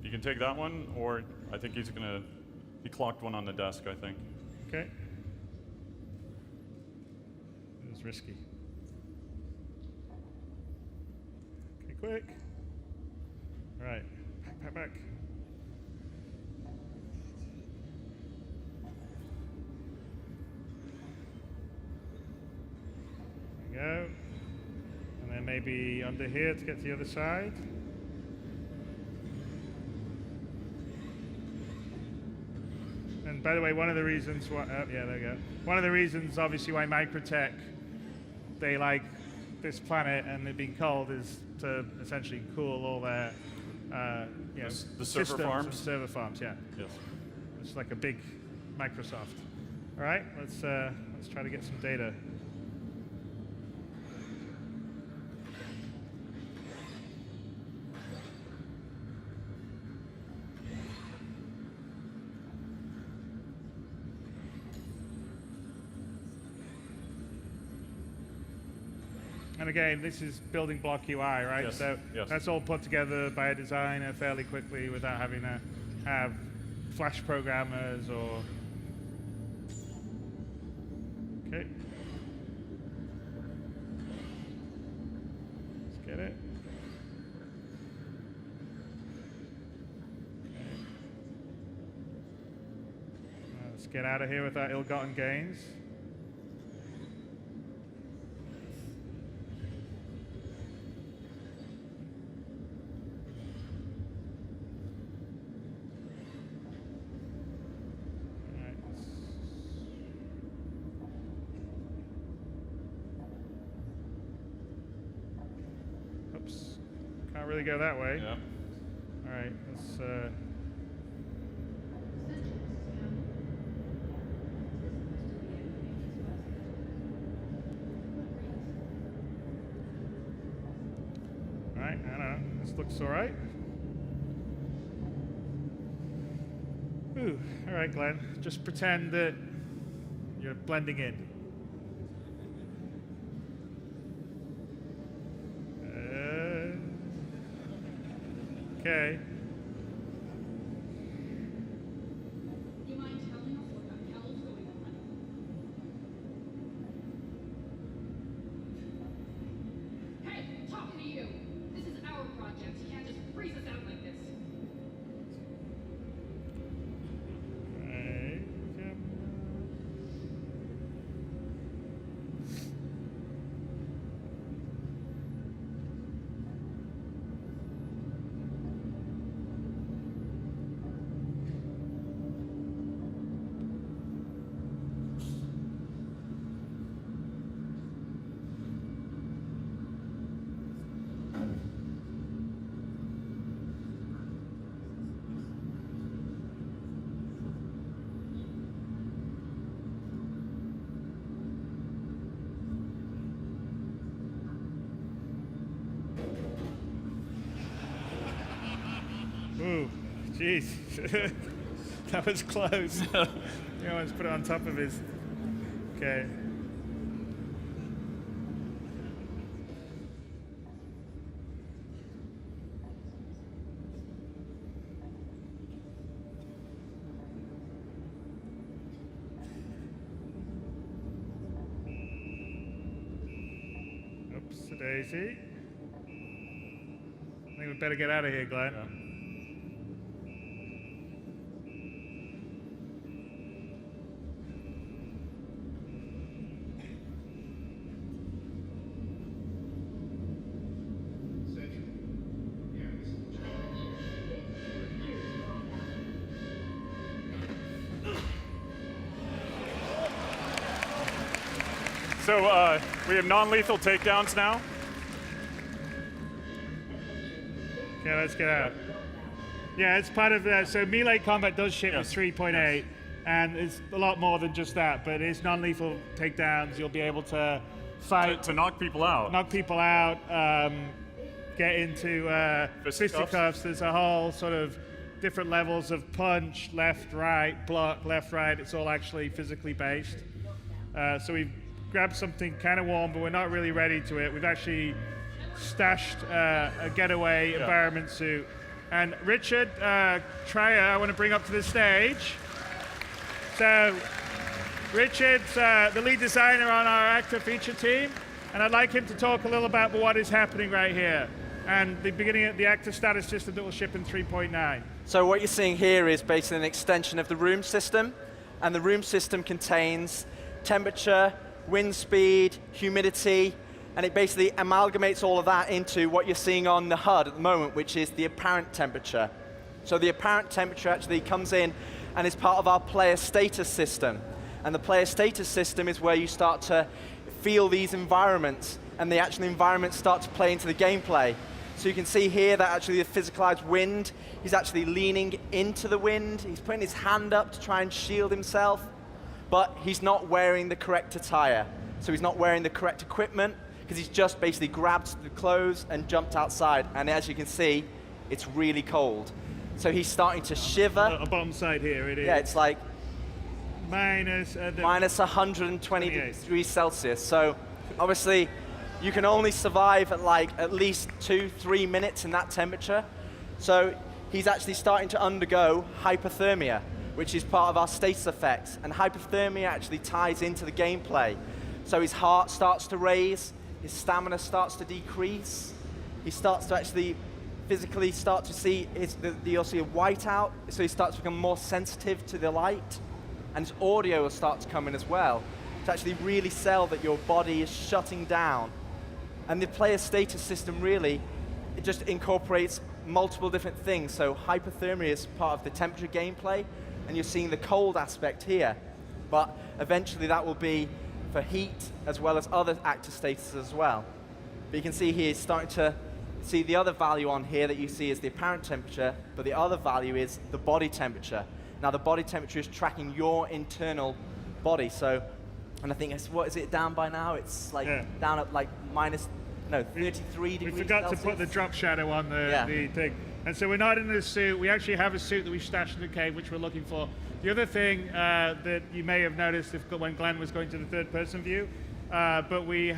Speaker 2: You can take that one, or I think he clocked one on the desk, I think.
Speaker 1: Okay. It was risky. Okay, quick. All right, back. There we go. And then maybe under here to get to the other side. And by the way, one of the reasons why, there we go. One of the reasons, obviously, why Microtech, they like this planet and they've been cold is to essentially cool all their,
Speaker 2: the server farms?
Speaker 1: And server farms, yeah.
Speaker 2: Yes.
Speaker 1: It's like a big Microsoft. All right, let's try to get some data. And again, this is building block UI, right?
Speaker 2: Yes.
Speaker 1: So that's all put together by a designer fairly quickly without having to have Flash programmers or... Okay. Let's get it. Let's get out of here with our ill-gotten gains. Really go that way.
Speaker 2: Yeah.
Speaker 1: All right, let's all right, I don't know. This looks all right. Ooh, all right, Glenn. Just pretend that you're blending in. Okay.
Speaker 6: You mind telling us what the hell's going on? Hey, talking to you!
Speaker 1: Jeez. That was close. You almost put it on top of his. Okay. Daisy. I think we better get out of here, Glenn.
Speaker 2: Yeah. So we have non-lethal takedowns now.
Speaker 1: Okay, let's get out. Yeah, it's part of that. So melee combat does ship
Speaker 2: Yes.
Speaker 1: with 3.8, and it's a lot more than just that. But it's non-lethal takedowns. You'll be able to fight,
Speaker 2: To knock people out.
Speaker 1: knock people out, get into fisticuffs. There's a whole sort of different levels of punch, left, right, block, left, right. It's all actually physically based. So we've grabbed something kind of warm, but we're not really ready to it. We've actually stashed a getaway environment suit. And Richard Trier, I want to bring up to the stage. So Richard's the lead designer on our actor feature team, and I'd like him to talk a little about what is happening right here and the beginning of the actor status system that will ship in 3.9.
Speaker 7: So what you're seeing here is basically an extension of the room system, and the room system contains temperature, wind speed, humidity, and it basically amalgamates all of that into what you're seeing on the HUD at the moment, which is the apparent temperature. So the apparent temperature actually comes in and is part of our player status system. And the player status system is where you start to feel these environments, and the actual environments start to play into the gameplay. So you can see here that actually the physicalized wind, he's actually leaning into the wind, he's putting his hand up to try and shield himself, but he's not wearing the correct attire. So he's not wearing the correct equipment, because he's just basically grabbed the clothes and jumped outside. And as you can see, it's really cold. So he's starting to shiver.
Speaker 1: A bottom side here, it is.
Speaker 7: Yeah, it's like
Speaker 1: minus
Speaker 7: 120
Speaker 1: 28.
Speaker 7: degrees Celsius. So obviously, you can only survive at like at least 2-3 minutes in that temperature. So he's actually starting to undergo hypothermia, which is part of our status effects. And hypothermia actually ties into the gameplay. So his heart starts to raise, his stamina starts to decrease, he starts to actually physically start to see, you'll see a whiteout, so he starts to become more sensitive to the light, and his audio will start to come in as well, to actually really sell that your body is shutting down. And the player status system really, it just incorporates multiple different things. So hypothermia is part of the temperature gameplay, and you're seeing the cold aspect here. But eventually that will be for heat, as well as other actor statuses as well. But you can see here, it's starting to see the other value on here that you see is the apparent temperature, but the other value is the body temperature. Now the body temperature is tracking your internal body. So, and I think, what is it down by now? It's like down at like 33 degrees
Speaker 1: We forgot
Speaker 7: Celsius.
Speaker 1: to put the drop shadow on the thing. And so we're not in the suit. We actually have a suit that we stashed in the cave, which we're looking for. The other thing that you may have noticed when Glenn was going to the third-person view, but we're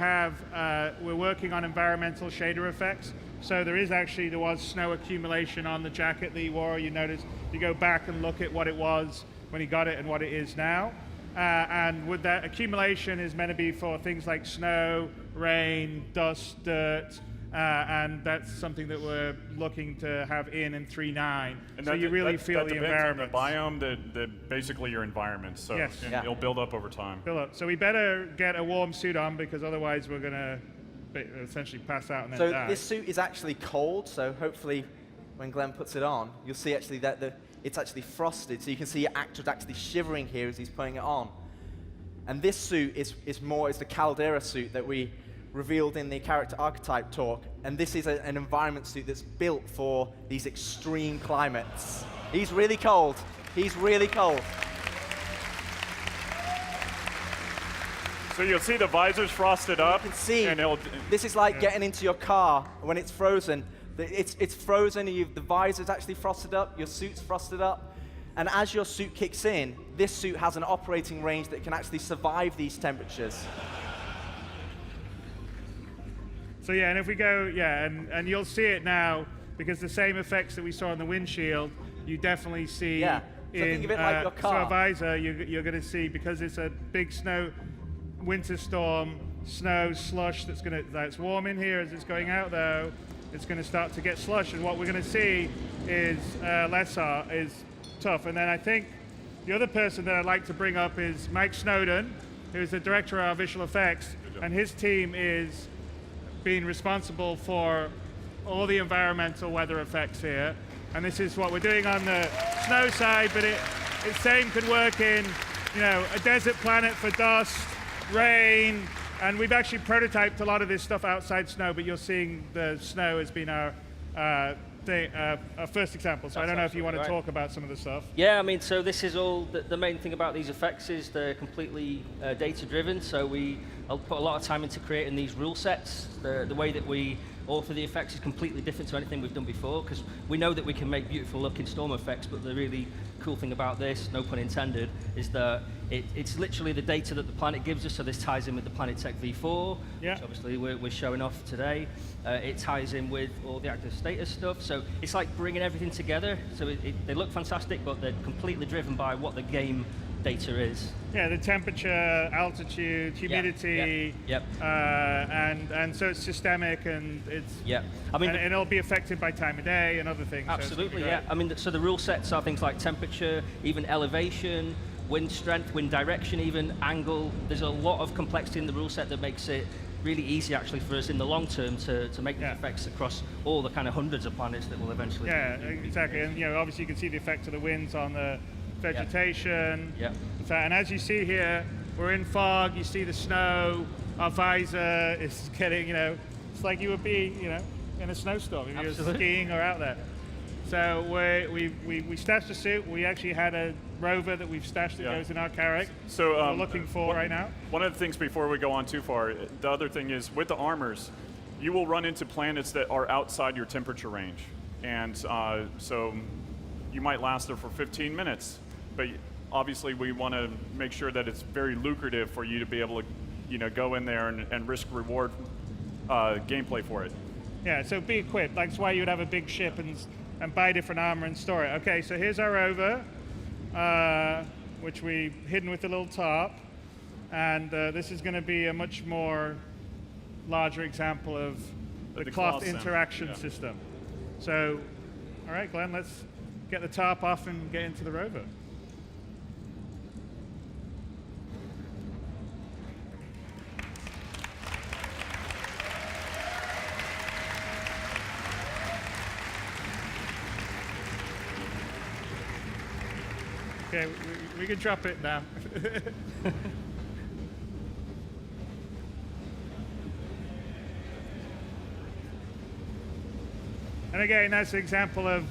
Speaker 1: working on environmental shader effects. So there was snow accumulation on the jacket that he wore. You notice, you go back and look at what it was when he got it and what it is now. And with that, accumulation is meant to be for things like snow, rain, dust, dirt, and that's something that we're looking to have in 3.9. So you really feel the environment.
Speaker 2: The biome, basically your environment. So
Speaker 1: Yes.
Speaker 2: it'll build up over time.
Speaker 1: Fill up. So we better get a warm suit on, because otherwise we're going to essentially pass out and then
Speaker 7: So
Speaker 1: die.
Speaker 7: this suit is actually cold, so hopefully when Glenn puts it on, you'll see actually that it's actually frosted, so you can see your actor's actually shivering here as he's putting it on. And this suit is the Caldera suit that we revealed in the character archetype talk, and this is an environment suit that's built for these extreme climates. He's really cold. He's really cold.
Speaker 2: So you'll see the visor's frosted up.
Speaker 7: You can see,
Speaker 2: and
Speaker 7: this is like getting into your car when it's frozen. It's frozen, the visor's actually frosted up, your suit's frosted up, and as your suit kicks in, this suit has an operating range that can actually survive these temperatures.
Speaker 1: So yeah, and if we go, yeah, and you'll see it now, because the same effects that we saw on the windshield, you definitely see
Speaker 7: Yeah. So
Speaker 1: in
Speaker 7: think of it like your car.
Speaker 1: so a visor, you're going to see, because it's a big winter storm, snow, slush that's warm in here as it's going out though, it's going to start to get slush, and what we're going to see is is tough. And then I think the other person that I'd like to bring up is Mike Snowden, who's the director of our visual effects, and his team is being responsible for all the environmental weather effects here. And this is what we're doing on the snow side, but it same could work in, a desert planet for dust, rain, and we've actually prototyped a lot of this stuff outside snow, but you're seeing the snow has been our first example. So I don't know if you want to talk about some of the stuff.
Speaker 3: Yeah, I mean, so this is all, the main thing about these effects is they're completely data-driven, so I'll put a lot of time into creating these rule sets. The way that we author the effects is completely different to anything we've done before, because we know that we can make beautiful looking storm effects, but the really cool thing about this, no pun intended, is that it's literally the data that the Planet gives us, so this ties in with the Planetech V4,
Speaker 1: Yeah.
Speaker 3: which obviously we're showing off today. It ties in with all the active status stuff, so it's like bringing everything together. So they look fantastic, but they're completely driven by what the game data is.
Speaker 1: Yeah, the temperature, altitude, humidity,
Speaker 3: Yep.
Speaker 1: and so it's systemic, and it's
Speaker 3: I mean,
Speaker 1: and it'll be affected by time of day and other things.
Speaker 3: absolutely,
Speaker 1: so
Speaker 3: yeah. I mean, so the rule sets are things like temperature, even elevation, wind strength, wind direction, even angle. There's a lot of complexity in the rule set that makes it really easy actually for us in the long term to make these effects across all the kind of hundreds of planets that will eventually.
Speaker 1: Yeah, exactly. And obviously you can see the effect of the winds on the vegetation.
Speaker 3: Yeah.
Speaker 1: And as you see here, we're in fog. You see the snow. Our visor is getting, it's like you would be, in a snowstorm if you were skiing or out there. So we stashed the suit. We actually had a rover that we've stashed that goes in our Carrack.
Speaker 2: So
Speaker 1: we're looking for right now.
Speaker 2: One of the things before we go on too far, the other thing is with the armors, you will run into planets that are outside your temperature range, and so you might last there for 15 minutes. But obviously, we want to make sure that it's very lucrative for you to be able to, go in there and risk reward gameplay for it.
Speaker 1: Yeah, so be equipped. That's why you would have a big ship and buy different armor and store it. Okay, so here's our rover, which we've hidden with a little top, and this is going to be a much more larger example of the cloth interaction system. So, all right, Glenn, let's get the top off and get into the rover. Okay, we can drop it now. And again, that's an example of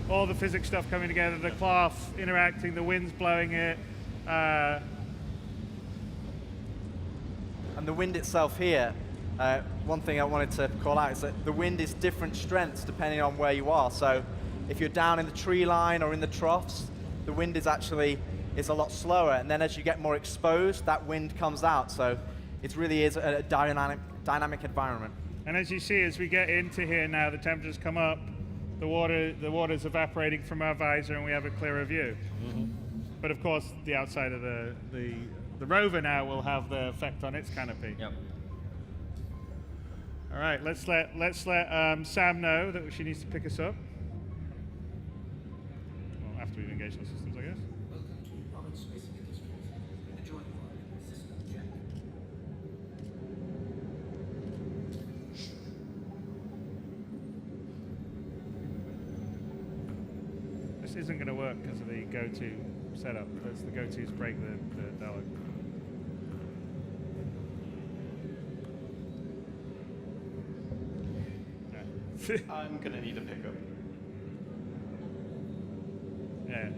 Speaker 1: all the physics stuff coming together, the cloth interacting, the wind's blowing it.
Speaker 7: And the wind itself here, one thing I wanted to call out is that the wind is different strengths depending on where you are. So if you're down in the tree line or in the troughs, the wind is a lot slower, and then as you get more exposed, that wind comes out. So it really is a dynamic environment.
Speaker 1: And as you see, as we get into here now, the temperatures come up, the water's evaporating from our visor, and we have a clearer view. Mm-hmm. But of course, the outside of the rover now will have the effect on its canopy.
Speaker 3: Yep.
Speaker 1: All right, let's let Sam know that she needs to pick us up. Well, after we've engaged our systems, I guess.
Speaker 8: Welcome to Roberts Specific Industries. Enjoy your system check.
Speaker 1: This isn't going to work because of the go-to setup. The go-tos break the dialogue.
Speaker 9: I'm gonna need a pickup.
Speaker 1: Yeah.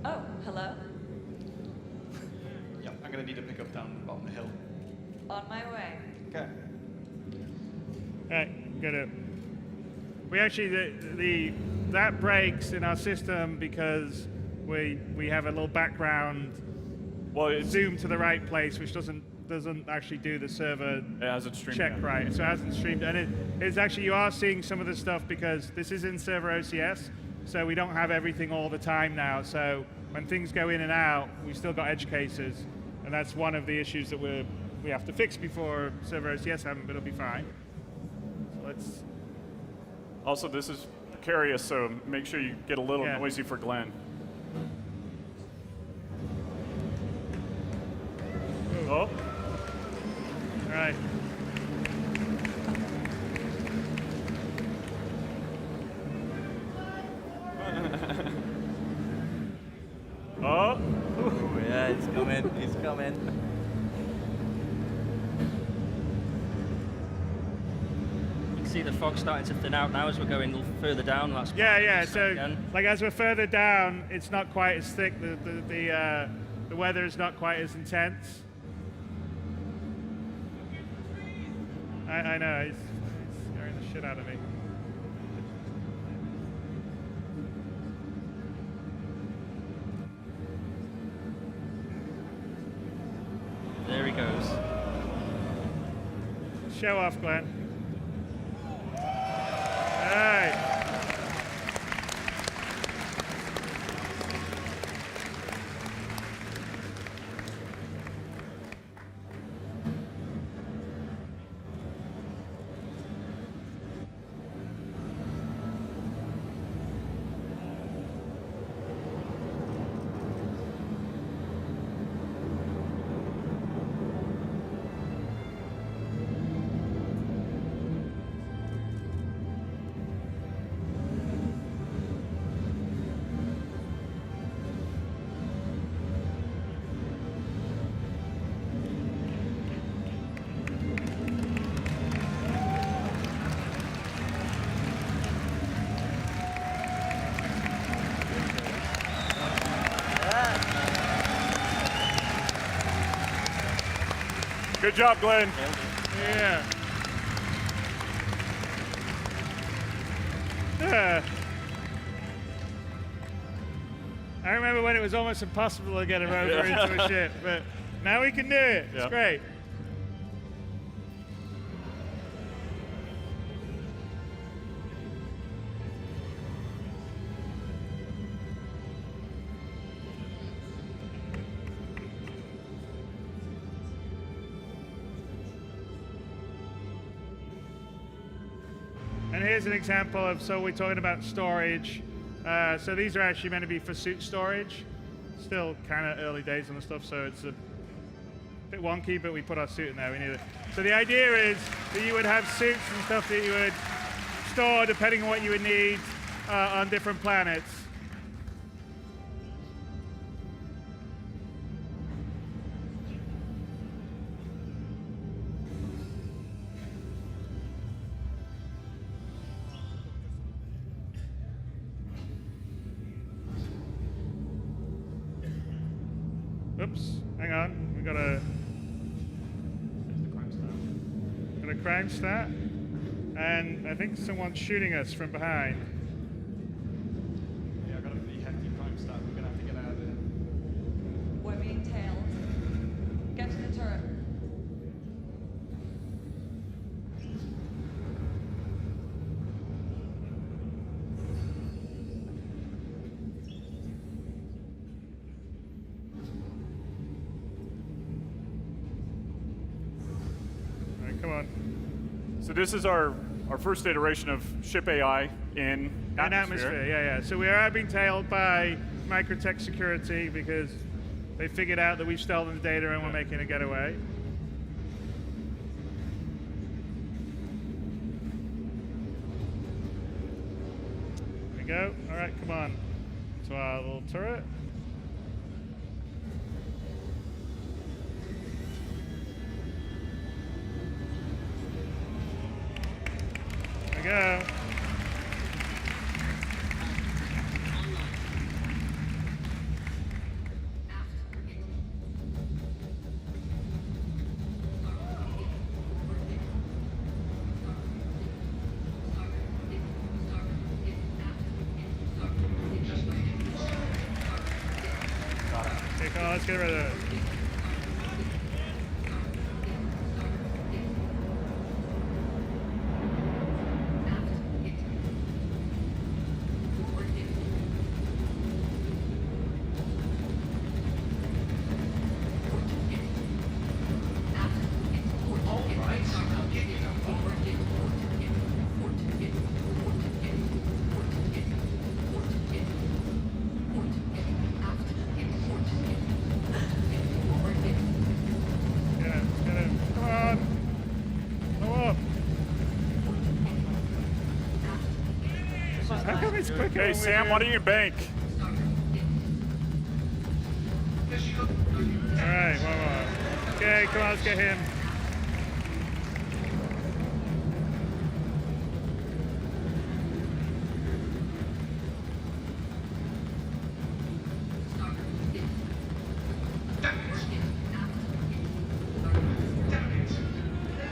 Speaker 10: Oh, hello.
Speaker 9: Yeah, I'm gonna need a pickup down the bottom of the hill.
Speaker 10: On my way.
Speaker 9: Okay.
Speaker 1: Right, got it. We actually that breaks in our system because we have a little background zoom to the right place, which doesn't actually do the server check right. So it hasn't streamed, and it's actually, you are seeing some of the stuff because this is in server OCS, so we don't have everything all the time now. So when things go in and out, we've still got edge cases, and that's one of the issues that we have to fix before server OCS haven't, but it'll be fine. So let's.
Speaker 2: Also, this is precarious, so make sure you get a little noisy for Glenn.
Speaker 1: Ooh.
Speaker 2: Oh.
Speaker 1: All right.
Speaker 2: Oh.
Speaker 7: Ooh, yeah, he's coming. He's coming.
Speaker 3: You can see the fog starting to thin out now as we're going a little further down. That's
Speaker 1: Yeah. So
Speaker 3: again.
Speaker 1: like as we're further down, it's not quite as thick. The weather is not quite as intense. I know, he's scaring the shit out of me.
Speaker 3: There he goes.
Speaker 1: Show off, Glenn. All right.
Speaker 2: Good job, Glenn.
Speaker 1: Yeah. I remember when it was almost impossible to get a rover into a ship, but now we can do it. It's great. And here's an example of, so we're talking about storage. So these are actually meant to be for suit storage. Still kind of early days on the stuff, so it's a bit wonky, but we put our suit in there. We need it. So the idea is that you would have suits and stuff that you would store depending on what you would need on different planets. Oops, hang on. We got a crime stat, and I think someone's shooting us from behind.
Speaker 9: Yeah, I got a pretty hefty crime stat. We're gonna have to get out of here.
Speaker 10: We're being tailed. Get to the turret.
Speaker 1: All right, come on.
Speaker 2: So this is our first iteration of ship AI in atmosphere.
Speaker 1: Yeah. So we are being tailed by Microtech security because they figured out that we've stolen the data and we're making a getaway. There we go. All right, come on. To our little turret. There we go. Okay, come on, let's get rid of it. Get him. Come on. Come up. How come it's quicker?
Speaker 2: Hey, Sam, why don't you bank?
Speaker 1: Alright, one more. Okay, come on, let's get him.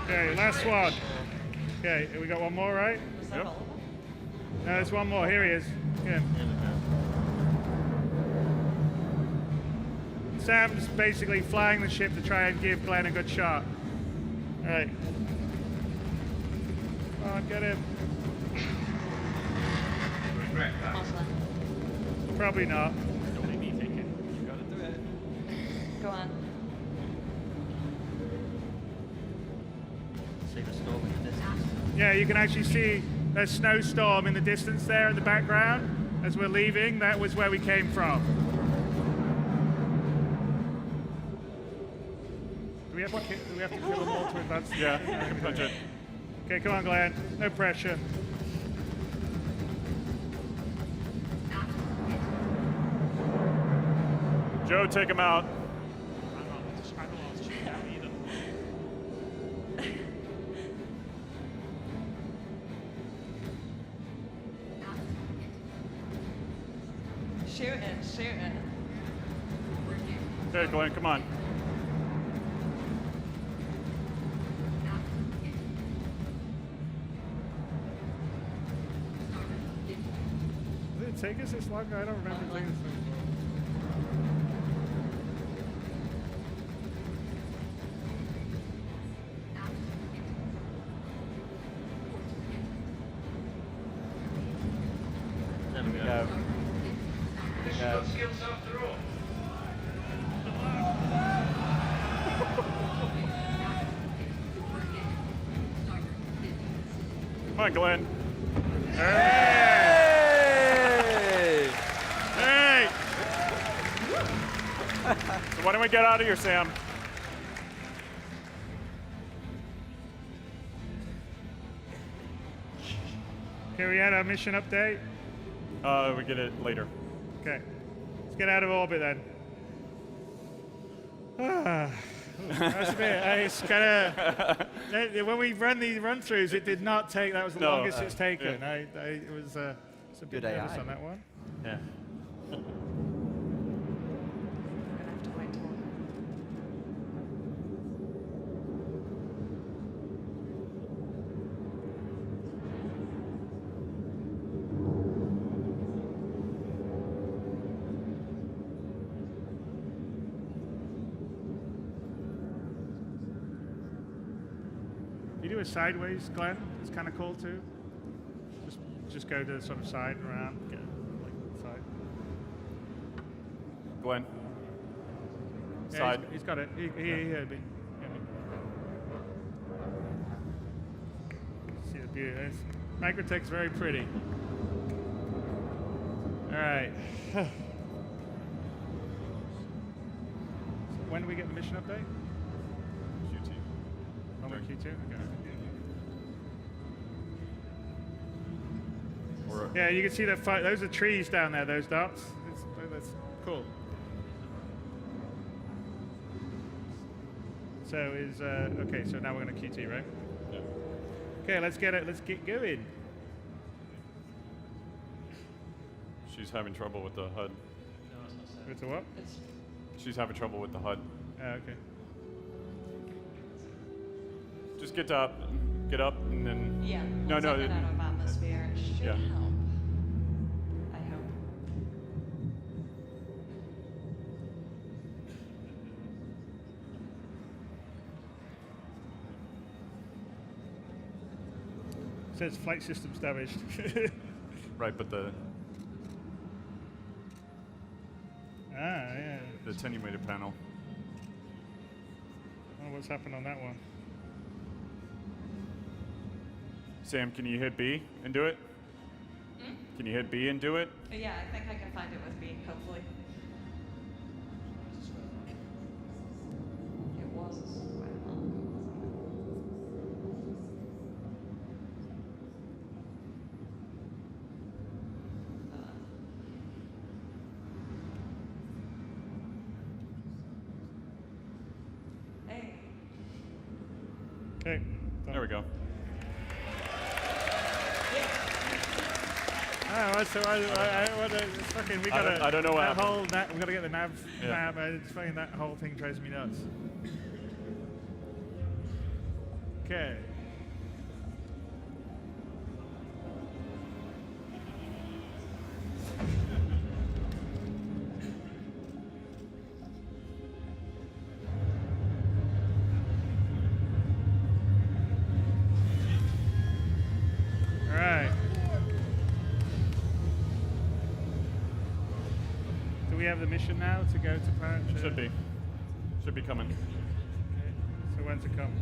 Speaker 1: Okay, last one. Okay, we got one more, right?
Speaker 2: Yep.
Speaker 1: No, there's one more. Here he is. Get him. Sam's basically flying the ship to try and give Glenn a good shot. Alright. Come on, get him. Probably not.
Speaker 9: Don't make me take it. You gotta do it.
Speaker 10: Go on.
Speaker 3: See the storm in the distance.
Speaker 1: Yeah, you can actually see a snowstorm in the distance there in the background. As we're leaving, that was where we came from. Do we have to kill them all to advance?
Speaker 2: Yeah, punch it.
Speaker 1: Okay, come on, Glenn. No pressure.
Speaker 2: Joe, take him out.
Speaker 9: I don't know what to shoot down either.
Speaker 10: Shoot it, shoot it.
Speaker 2: Okay, Glenn, come on.
Speaker 1: Did it take us this long? I don't remember doing this.
Speaker 3: There we go.
Speaker 7: Go. Go.
Speaker 2: Come on, Glenn.
Speaker 7: Hey!
Speaker 1: Hey!
Speaker 2: So why don't we get out of here, Sam?
Speaker 1: Okay, we had our mission update.
Speaker 2: We get it later.
Speaker 1: Okay. Let's get out of orbit then. That's a bit. It's kind of. When we run these run-throughs, it did not take. That was the
Speaker 2: No,
Speaker 1: longest it's taken.
Speaker 2: yeah.
Speaker 1: It was. It's a bit
Speaker 7: Good AI.
Speaker 1: nervous on that one.
Speaker 3: Yeah.
Speaker 10: We're gonna have to wait till.
Speaker 1: You do a sideways, Glenn. It's kind of cool too. Just go to the sort of side and around. Get like side.
Speaker 2: Glenn.
Speaker 1: Yeah,
Speaker 2: Side.
Speaker 1: he's got it. He heard me. See the beauty. Microtech's very pretty. All right. So when do we get the mission update?
Speaker 2: QT.
Speaker 1: Oh, we're Q2? Okay.
Speaker 2: Or,
Speaker 1: Yeah, you can see that. Those are trees down there. Those dots. That's cool. So is okay. So now we're going to QT, right?
Speaker 2: yeah.
Speaker 1: Okay, let's get it. Let's get going.
Speaker 2: She's having trouble with the HUD.
Speaker 1: It's a what?
Speaker 2: She's having trouble with the HUD.
Speaker 1: Okay.
Speaker 2: Just get up, and then.
Speaker 10: Yeah.
Speaker 2: No,
Speaker 10: once
Speaker 2: no.
Speaker 10: I get out of atmosphere, it should
Speaker 2: Yeah.
Speaker 10: help. I hope.
Speaker 1: It says flight systems damaged.
Speaker 2: Right, but the
Speaker 1: Yeah.
Speaker 2: attenuated panel.
Speaker 1: I wonder what's happened on that one.
Speaker 2: Sam, can you hit B and do it? Can you hit B and do it?
Speaker 10: Yeah, I think I can find it with B, hopefully. It was quite a while ago, wasn't it? Hey.
Speaker 1: Okay.
Speaker 2: There we go.
Speaker 1: Oh, so fucking, we gotta.
Speaker 2: I don't know what
Speaker 1: that whole we gotta get the nav.
Speaker 2: Yeah.
Speaker 1: It's fucking that whole thing drives me nuts. Okay. All right. Do we have the mission now to go to Parent?
Speaker 2: Should be. Should be coming.
Speaker 1: Okay. So when's it come?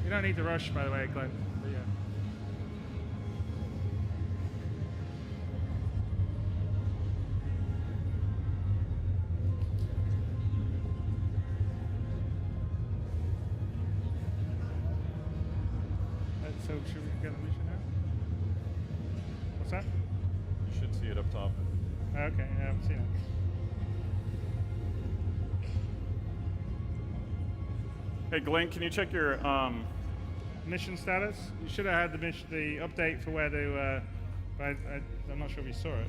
Speaker 1: You don't need to rush, by the way, Glenn. But yeah. So should we get the mission now? What's that?
Speaker 2: You should see it up top.
Speaker 1: Okay, I haven't seen it.
Speaker 2: Hey, Glenn, can you check your
Speaker 1: Mission status? You should have had the update for where to, but I'm not sure if you saw it.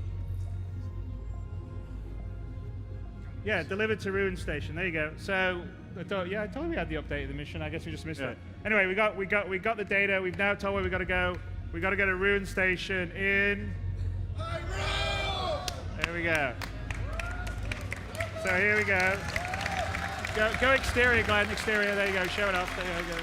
Speaker 1: Yeah, delivered to Ruin Station. There you go. So I told you we had the update of the mission. I guess we just missed it. Anyway, we got the data. We've now told where we got to go. We got to go to Ruin Station in. There we go. So here we go. Go exterior, Glenn. Exterior. There you go. Show it off. There you go.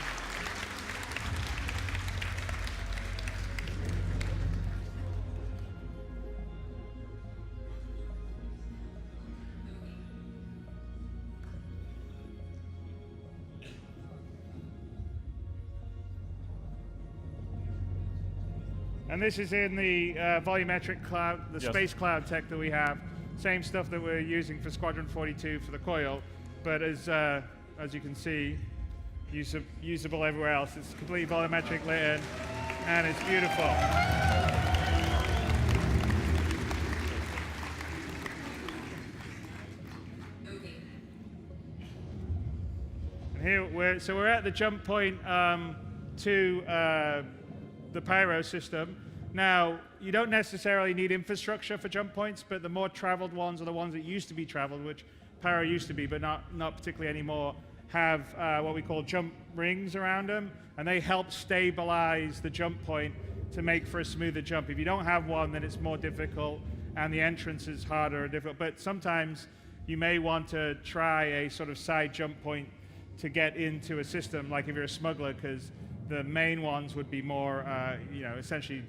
Speaker 1: And this is in the volumetric cloud, the space cloud tech that we have. Same stuff that we're using for Squadron 42 for the coil, but as you can see, usable everywhere else. It's completely volumetric lit in, and it's beautiful. And here we're at the jump point to the Pyro system. Now, you don't necessarily need infrastructure for jump points, but the more traveled ones are the ones that used to be traveled, which Pyro used to be, but not particularly anymore, have what we call jump rings around them, and they help stabilize the jump point to make for a smoother jump. If you don't have one, then it's more difficult, and the entrance is harder or difficult. But sometimes you may want to try a sort of side jump point to get into a system, like if you're a smuggler, because the main ones would be more, essentially,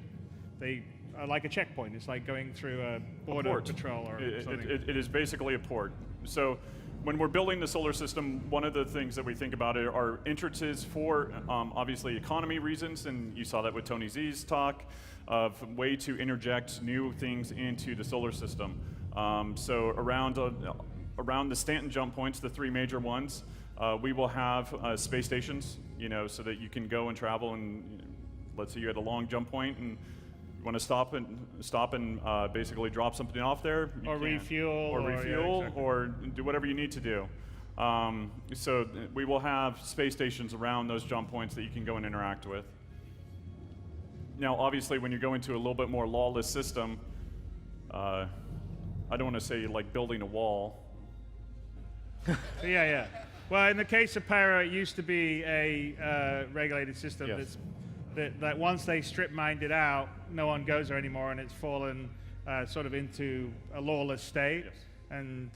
Speaker 1: they are like a checkpoint. It's like going through a border patrol or something.
Speaker 2: It is basically a port. So when we're building the solar system, one of the things that we think about are entrances for, obviously, economy reasons, and you saw that with Tony Z's talk, of way to interject new things into the solar system. So around the Stanton jump points, the three major ones, we will have space stations, so that you can go and travel. And let's say you had a long jump point and you want to stop and basically drop something off there,
Speaker 1: or refuel,
Speaker 2: or do whatever you need to do. So we will have space stations around those jump points that you can go and interact with. Now, obviously, when you go into a little bit more lawless system, I don't want to say like building a wall.
Speaker 1: Yeah. Well, in the case of Pyro, it used to be a regulated system.
Speaker 2: Yes.
Speaker 1: That once they strip mined it out, no one goes there anymore, and it's fallen sort of into a lawless state.
Speaker 2: Yes.
Speaker 1: And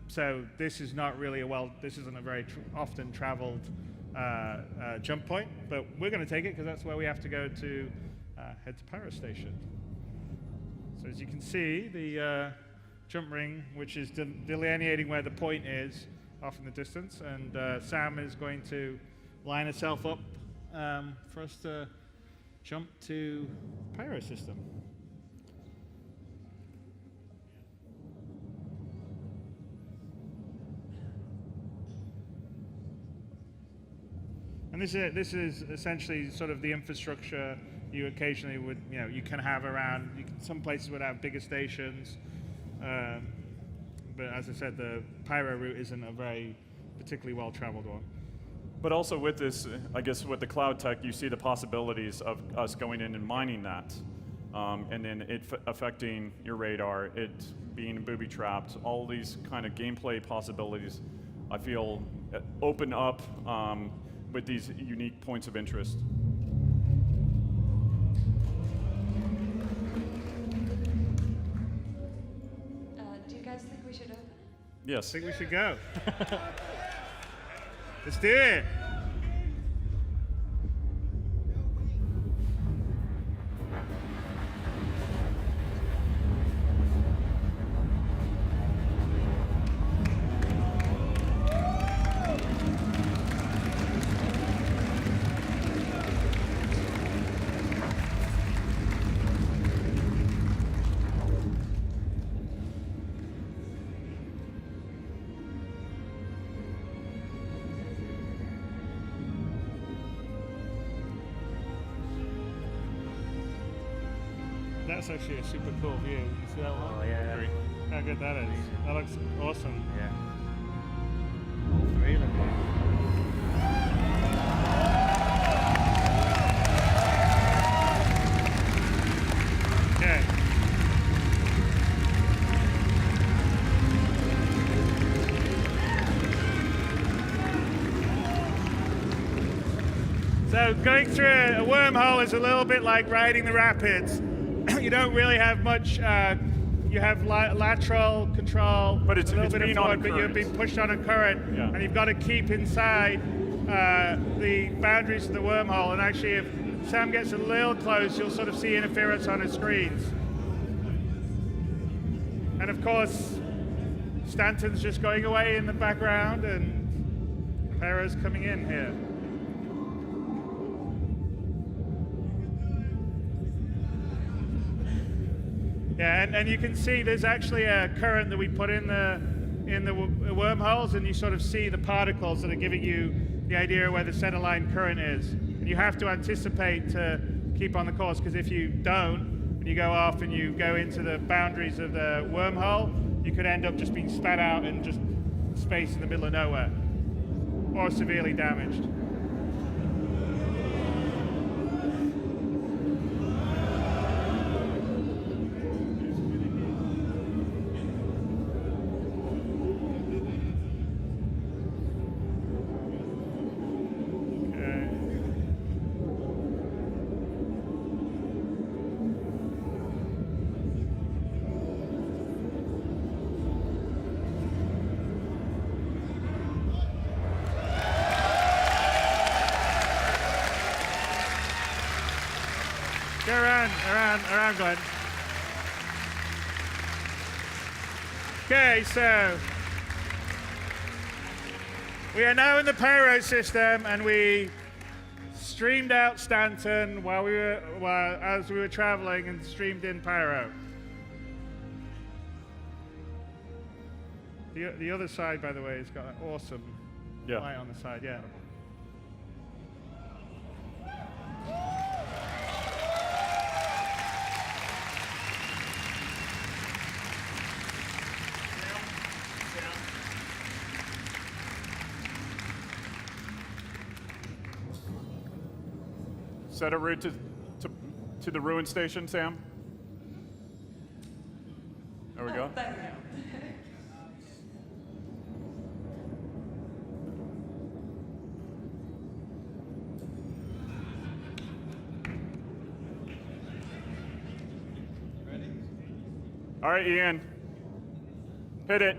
Speaker 1: so this is not really this isn't a very often traveled jump point, but we're going to take it because that's where we have to go to head to Pyro Station. So as you can see, the jump ring, which is delineating where the point is off in the distance, and Sam is going to line itself up for us to jump to Pyro System. And this is essentially sort of the infrastructure you occasionally would, you can have around. Some places would have bigger stations, but as I said, the Pyro route isn't a very particularly well-traveled one.
Speaker 2: But also with this, I guess with the cloud tech, you see the possibilities of us going in and mining that, and then it affecting your radar, it being booby-trapped, all these kind of gameplay possibilities, I feel, open up with these unique points of interest.
Speaker 10: Do you guys think we should open it?
Speaker 2: Yes.
Speaker 1: I think we should go. Let's do it. That's actually a super cool view. You see that one?
Speaker 3: Oh, yeah.
Speaker 2: Great.
Speaker 1: How good that is. That looks awesome.
Speaker 3: Yeah. All three of them.
Speaker 1: Okay. So going through a wormhole is a little bit like riding the rapids. You don't really have much. You have lateral control,
Speaker 2: But it's
Speaker 1: a little bit
Speaker 2: being
Speaker 1: of
Speaker 2: on a
Speaker 1: forward, but you're
Speaker 2: current.
Speaker 1: being pushed on a current,
Speaker 2: Yeah.
Speaker 1: and you've got to keep inside the boundaries of the wormhole. And actually, if Sam gets a little close, you'll sort of see interference on his screens. And of course, Stanton's just going away in the background, and Pyro's coming in here. Yeah, and you can see there's actually a current that we put in the wormholes, and you sort of see the particles that are giving you the idea of where the centerline current is. And you have to anticipate to keep on the course, because if you don't, and you go off and you go into the boundaries of the wormhole, you could end up just being spat out in just space in the middle of nowhere, or severely damaged. Go around, Glenn. Okay, so we are now in the Pyro system, and we streamed out Stanton as we were traveling, and streamed in Pyro. The other side, by the way, has got an awesome light on the side. Yeah.
Speaker 2: Set a route to the ruin station, Sam. There we go.
Speaker 10: There we go.
Speaker 2: All right, Ian. Hit it.